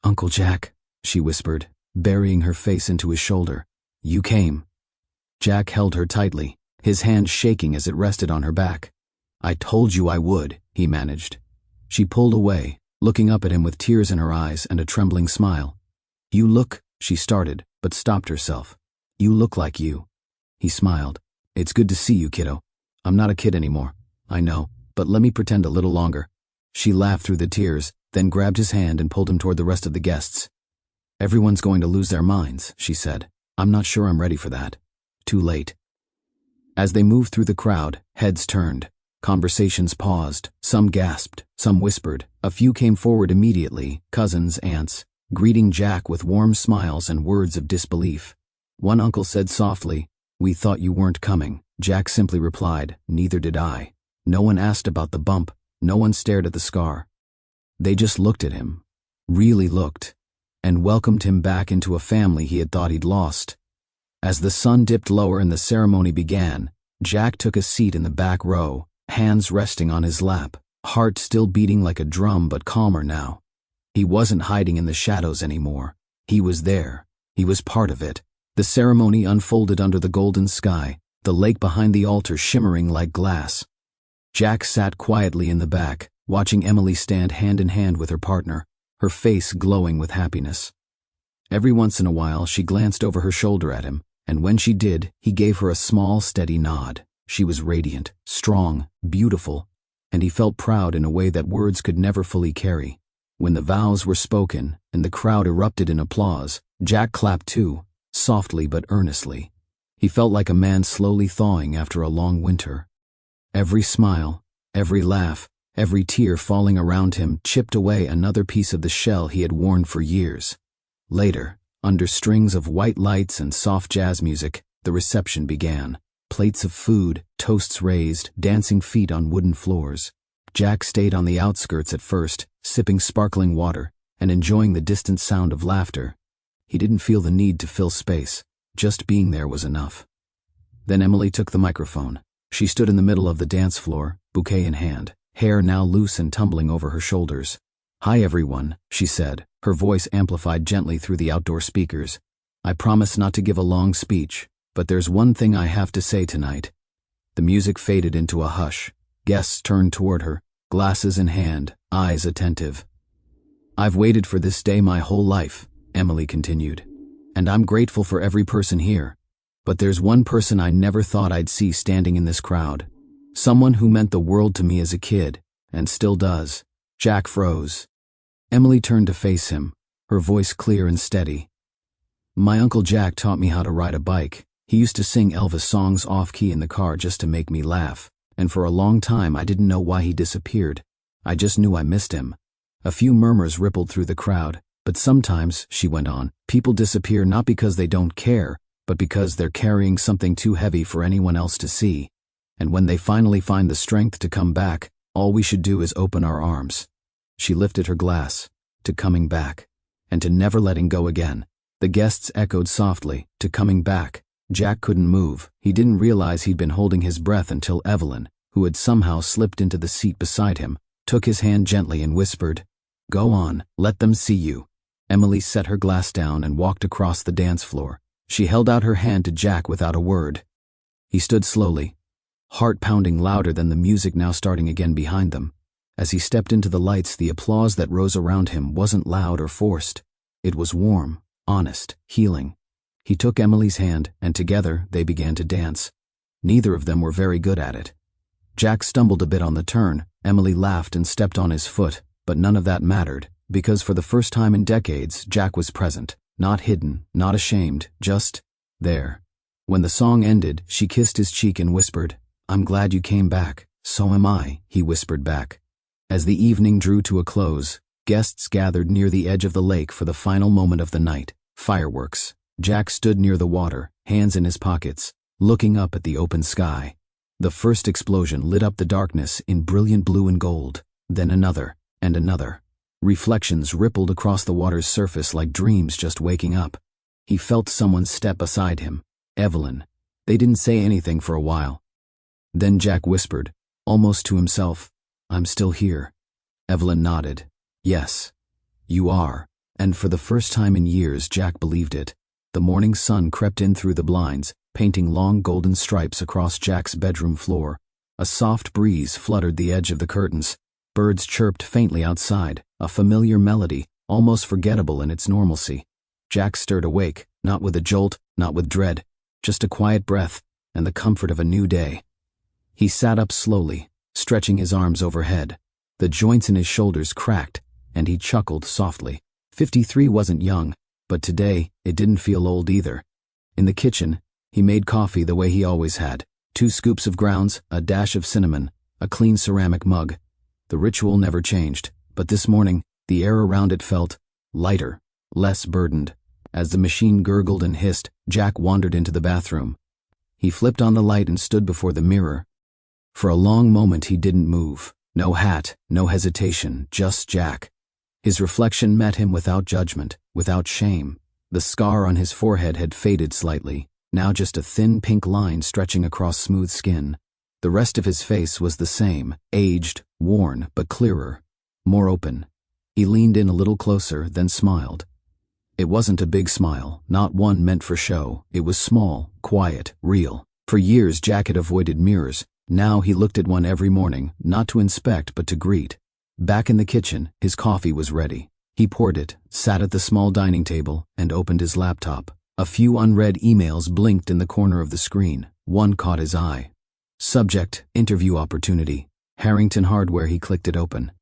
"Uncle Jack," she whispered, burying her face into his shoulder. "You came." Jack held her tightly, his hand shaking as it rested on her back. "I told you I would," he managed. She pulled away, looking up at him with tears in her eyes and a trembling smile. "You look," she started, but stopped herself. "You look like you." He smiled. "It's good to see you, kiddo. I'm not a kid anymore, I know, but let me pretend a little longer." She laughed through the tears, then grabbed his hand and pulled him toward the rest of the guests. "Everyone's going to lose their minds," she said. "I'm not sure I'm ready for that. Too late." As they moved through the crowd, heads turned. Conversations paused. Some gasped, some whispered. A few came forward immediately, cousins, aunts, greeting Jack with warm smiles and words of disbelief. One uncle said softly, "We thought you weren't coming." Jack simply replied, "Neither did I." No one asked about the bump, No one stared at the scar. They just looked at him, really looked, and welcomed him back into a family he had thought he'd lost. As the sun dipped lower and the ceremony began, Jack took a seat in the back row, hands resting on his lap, heart still beating like a drum but calmer now. He wasn't hiding in the shadows anymore. He was there. He was part of it. The ceremony unfolded under the golden sky, the lake behind the altar shimmering like glass. Jack sat quietly in the back, watching Emily stand hand in hand with her partner, her face glowing with happiness. Every once in a while she glanced over her shoulder at him, and when she did, he gave her a small, steady nod. She was radiant, strong, beautiful, and he felt proud in a way that words could never fully carry. When the vows were spoken and the crowd erupted in applause, Jack clapped too, softly but earnestly. He felt like a man slowly thawing after a long winter. Every smile, every laugh, every tear falling around him chipped away another piece of the shell he had worn for years. Later, under strings of white lights and soft jazz music, the reception began. Plates of food, toasts raised, dancing feet on wooden floors. Jack stayed on the outskirts at first, sipping sparkling water and enjoying the distant sound of laughter. He didn't feel the need to fill space. Just being there was enough. Then Emily took the microphone. She stood in the middle of the dance floor, bouquet in hand, hair now loose and tumbling over her shoulders. "Hi everyone," she said, her voice amplified gently through the outdoor speakers. "I promise not to give a long speech, but there's one thing I have to say tonight." The music faded into a hush. Guests turned toward her, glasses in hand, eyes attentive. "I've waited for this day my whole life," Emily continued, "and I'm grateful for every person here. But there's one person I never thought I'd see standing in this crowd. Someone who meant the world to me as a kid, and still does." Jack froze. Emily turned to face him, her voice clear and steady. "My Uncle Jack taught me how to ride a bike. He used to sing Elvis songs off-key in the car just to make me laugh, and for a long time I didn't know why he disappeared. I just knew I missed him." A few murmurs rippled through the crowd, but sometimes, she went on, people disappear not because they don't care, but because they're carrying something too heavy for anyone else to see. And when they finally find the strength to come back, all we should do is open our arms. She lifted her glass, to coming back, and to never letting go again. The guests echoed softly, to coming back. Jack couldn't move. He didn't realize he'd been holding his breath until Evelyn, who had somehow slipped into the seat beside him, took his hand gently and whispered, "Go on, let them see you." Emily set her glass down and walked across the dance floor. She held out her hand to Jack without a word. He stood slowly, heart pounding louder than the music now starting again behind them. As he stepped into the lights, the applause that rose around him wasn't loud or forced. It was warm, honest, healing. He took Emily's hand, and together they began to dance. Neither of them were very good at it. Jack stumbled a bit on the turn. Emily laughed and stepped on his foot, but none of that mattered, because for the first time in decades, Jack was present. Not hidden, not ashamed, just there. When the song ended, she kissed his cheek and whispered, "I'm glad you came back." "So am I," he whispered back. As the evening drew to a close, guests gathered near the edge of the lake for the final moment of the night, fireworks. Jack stood near the water, hands in his pockets, looking up at the open sky. The first explosion lit up the darkness in brilliant blue and gold, then another, and another. Reflections rippled across the water's surface like dreams just waking up. He felt someone step beside him. Evelyn. They didn't say anything for a while. Then Jack whispered, almost to himself, "I'm still here." Evelyn nodded. "Yes, you are." And for the first time in years, Jack believed it. The morning sun crept in through the blinds, painting long golden stripes across Jack's bedroom floor. A soft breeze fluttered the edge of the curtains. Birds chirped faintly outside, a familiar melody, almost forgettable in its normalcy. Jack stirred awake, not with a jolt, not with dread, just a quiet breath and the comfort of a new day. He sat up slowly, stretching his arms overhead. The joints in his shoulders cracked, and he chuckled softly. 53 wasn't young, but today it didn't feel old either. In the kitchen, he made coffee the way he always had. 2 scoops of grounds, a dash of cinnamon, a clean ceramic mug. The ritual never changed, but this morning, the air around it felt lighter, less burdened. As the machine gurgled and hissed, Jack wandered into the bathroom. He flipped on the light and stood before the mirror. For a long moment he didn't move, No hat, no hesitation, just Jack. His reflection met him without judgment, without shame. The scar on his forehead had faded slightly, now just a thin pink line stretching across smooth skin. The rest of his face was the same, aged, worn, but clearer, more open. He leaned in a little closer, then smiled. It wasn't a big smile, not one meant for show. It was small, quiet, real. For years Jack had avoided mirrors. Now he looked at one every morning, not to inspect but to greet. Back in the kitchen, his coffee was ready. He poured it, sat at the small dining table, and opened his laptop. A few unread emails blinked in the corner of the screen. One caught his eye. Subject, interview opportunity. Harrington Hardware. He clicked it open.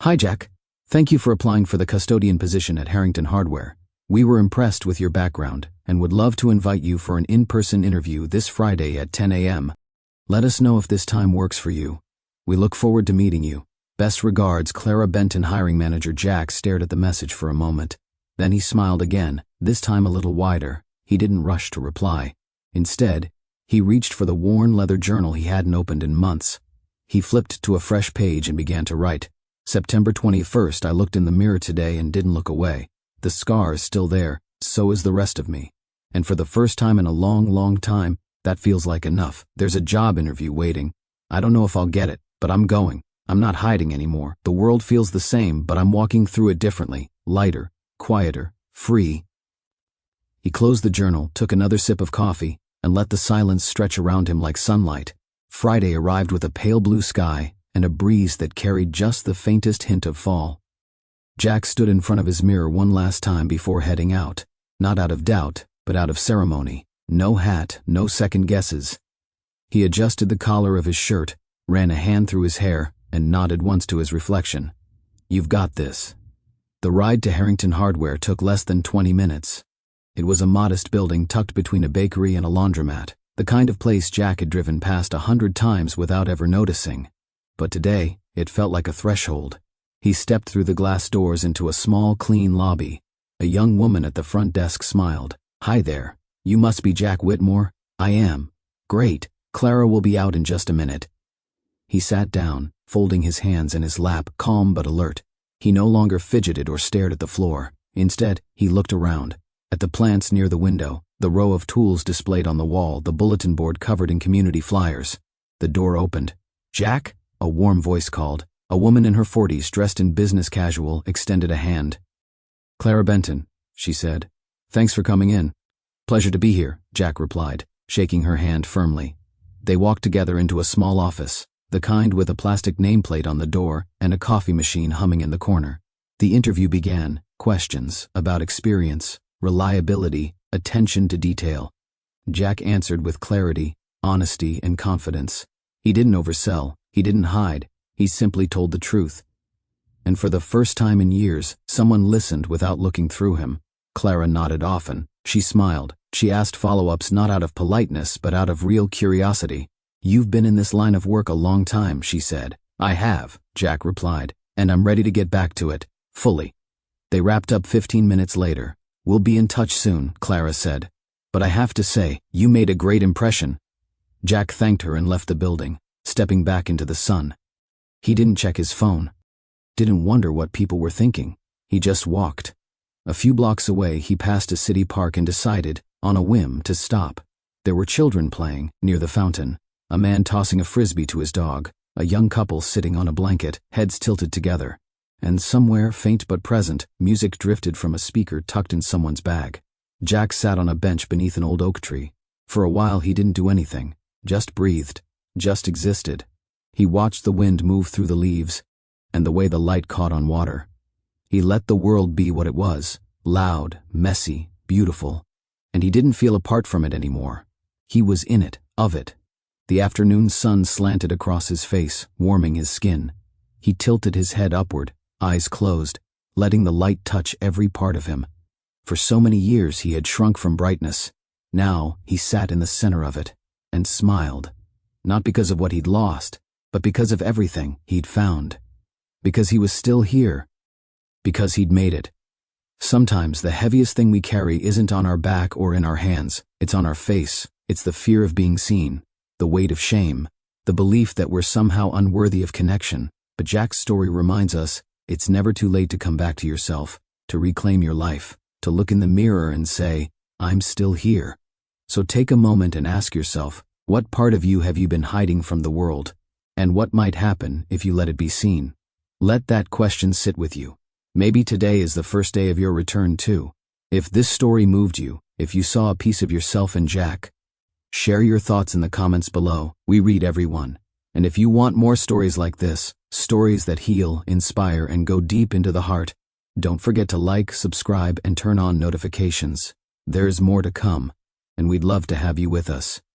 Hi Jack. Thank you for applying for the custodian position at Harrington Hardware. We were impressed with your background and would love to invite you for an in-person interview this Friday at 10 a.m. Let us know if this time works for you. We look forward to meeting you. Best regards, Clara Benton. Hiring manager. Jack stared at the message for a moment. Then he smiled again, this time a little wider. He didn't rush to reply. Instead, he reached for the worn leather journal he hadn't opened in months. He flipped to a fresh page and began to write. September 21st. I looked in the mirror today and didn't look away. The scar is still there, so is the rest of me. And for the first time in a long, long time, that feels like enough. There's a job interview waiting. I don't know if I'll get it, but I'm going. I'm not hiding anymore. The world feels the same, but I'm walking through it differently, lighter, quieter, free. He closed the journal, took another sip of coffee, and let the silence stretch around him like sunlight. Friday arrived with a pale blue sky and a breeze that carried just the faintest hint of fall. Jack stood in front of his mirror one last time before heading out, not out of doubt, but out of ceremony. No hat, no second guesses. He adjusted the collar of his shirt, ran a hand through his hair, and nodded once to his reflection. You've got this. The ride to Harrington Hardware took less than 20 minutes. It was a modest building tucked between a bakery and a laundromat, the kind of place Jack had driven past 100 times without ever noticing. But today, it felt like a threshold. He stepped through the glass doors into a small, clean lobby. A young woman at the front desk smiled. Hi there. You must be Jack Whitmore? I am. Great. Clara will be out in just a minute. He sat down, folding his hands in his lap, calm but alert. He no longer fidgeted or stared at the floor. Instead, he looked around. At the plants near the window, the row of tools displayed on the wall, the bulletin board covered in community flyers. The door opened. Jack? A warm voice called. A woman in her 40s, dressed in business casual, extended a hand. Clara Benton, she said. Thanks for coming in. Pleasure to be here, Jack replied, shaking her hand firmly. They walked together into a small office, the kind with a plastic nameplate on the door and a coffee machine humming in the corner. The interview began. Questions about experience, reliability, attention to detail. Jack answered with clarity, honesty, and confidence. He didn't oversell, he didn't hide, he simply told the truth. And for the first time in years, someone listened without looking through him. Clara nodded often. She smiled. She asked follow-ups not out of politeness, but out of real curiosity. You've been in this line of work a long time, she said. I have, Jack replied, and I'm ready to get back to it, fully. They wrapped up 15 minutes later. We'll be in touch soon, Clara said. But I have to say, you made a great impression. Jack thanked her and left the building, stepping back into the sun. He didn't check his phone. Didn't wonder what people were thinking. He just walked. A few blocks away, he passed a city park and decided, on a whim, to stop. There were children playing, near the fountain. A man tossing a frisbee to his dog. A young couple sitting on a blanket, heads tilted together. And somewhere, faint but present, music drifted from a speaker tucked in someone's bag. Jack sat on a bench beneath an old oak tree. For a while he didn't do anything, just breathed, just existed. He watched the wind move through the leaves, and the way the light caught on water. He let the world be what it was, loud, messy, beautiful, and he didn't feel apart from it anymore. He was in it, of it. The afternoon sun slanted across his face, warming his skin. He tilted his head upward, eyes closed, letting the light touch every part of him. For so many years he had shrunk from brightness. Now he sat in the center of it, and smiled. Not because of what he'd lost, but because of everything he'd found. Because he was still here. Because he'd made it. Sometimes the heaviest thing we carry isn't on our back or in our hands, it's on our face. It's the fear of being seen, the weight of shame, the belief that we're somehow unworthy of connection. But Jack's story reminds us it's never too late to come back to yourself, to reclaim your life, to look in the mirror and say, I'm still here. So take a moment and ask yourself, what part of you have you been hiding from the world? And what might happen if you let it be seen? Let that question sit with you. Maybe today is the first day of your return too. If this story moved you, if you saw a piece of yourself in Jack, share your thoughts in the comments below. We read every one. And if you want more stories like this, stories that heal, inspire, and go deep into the heart, don't forget to like, subscribe, and turn on notifications. There's more to come, and we'd love to have you with us.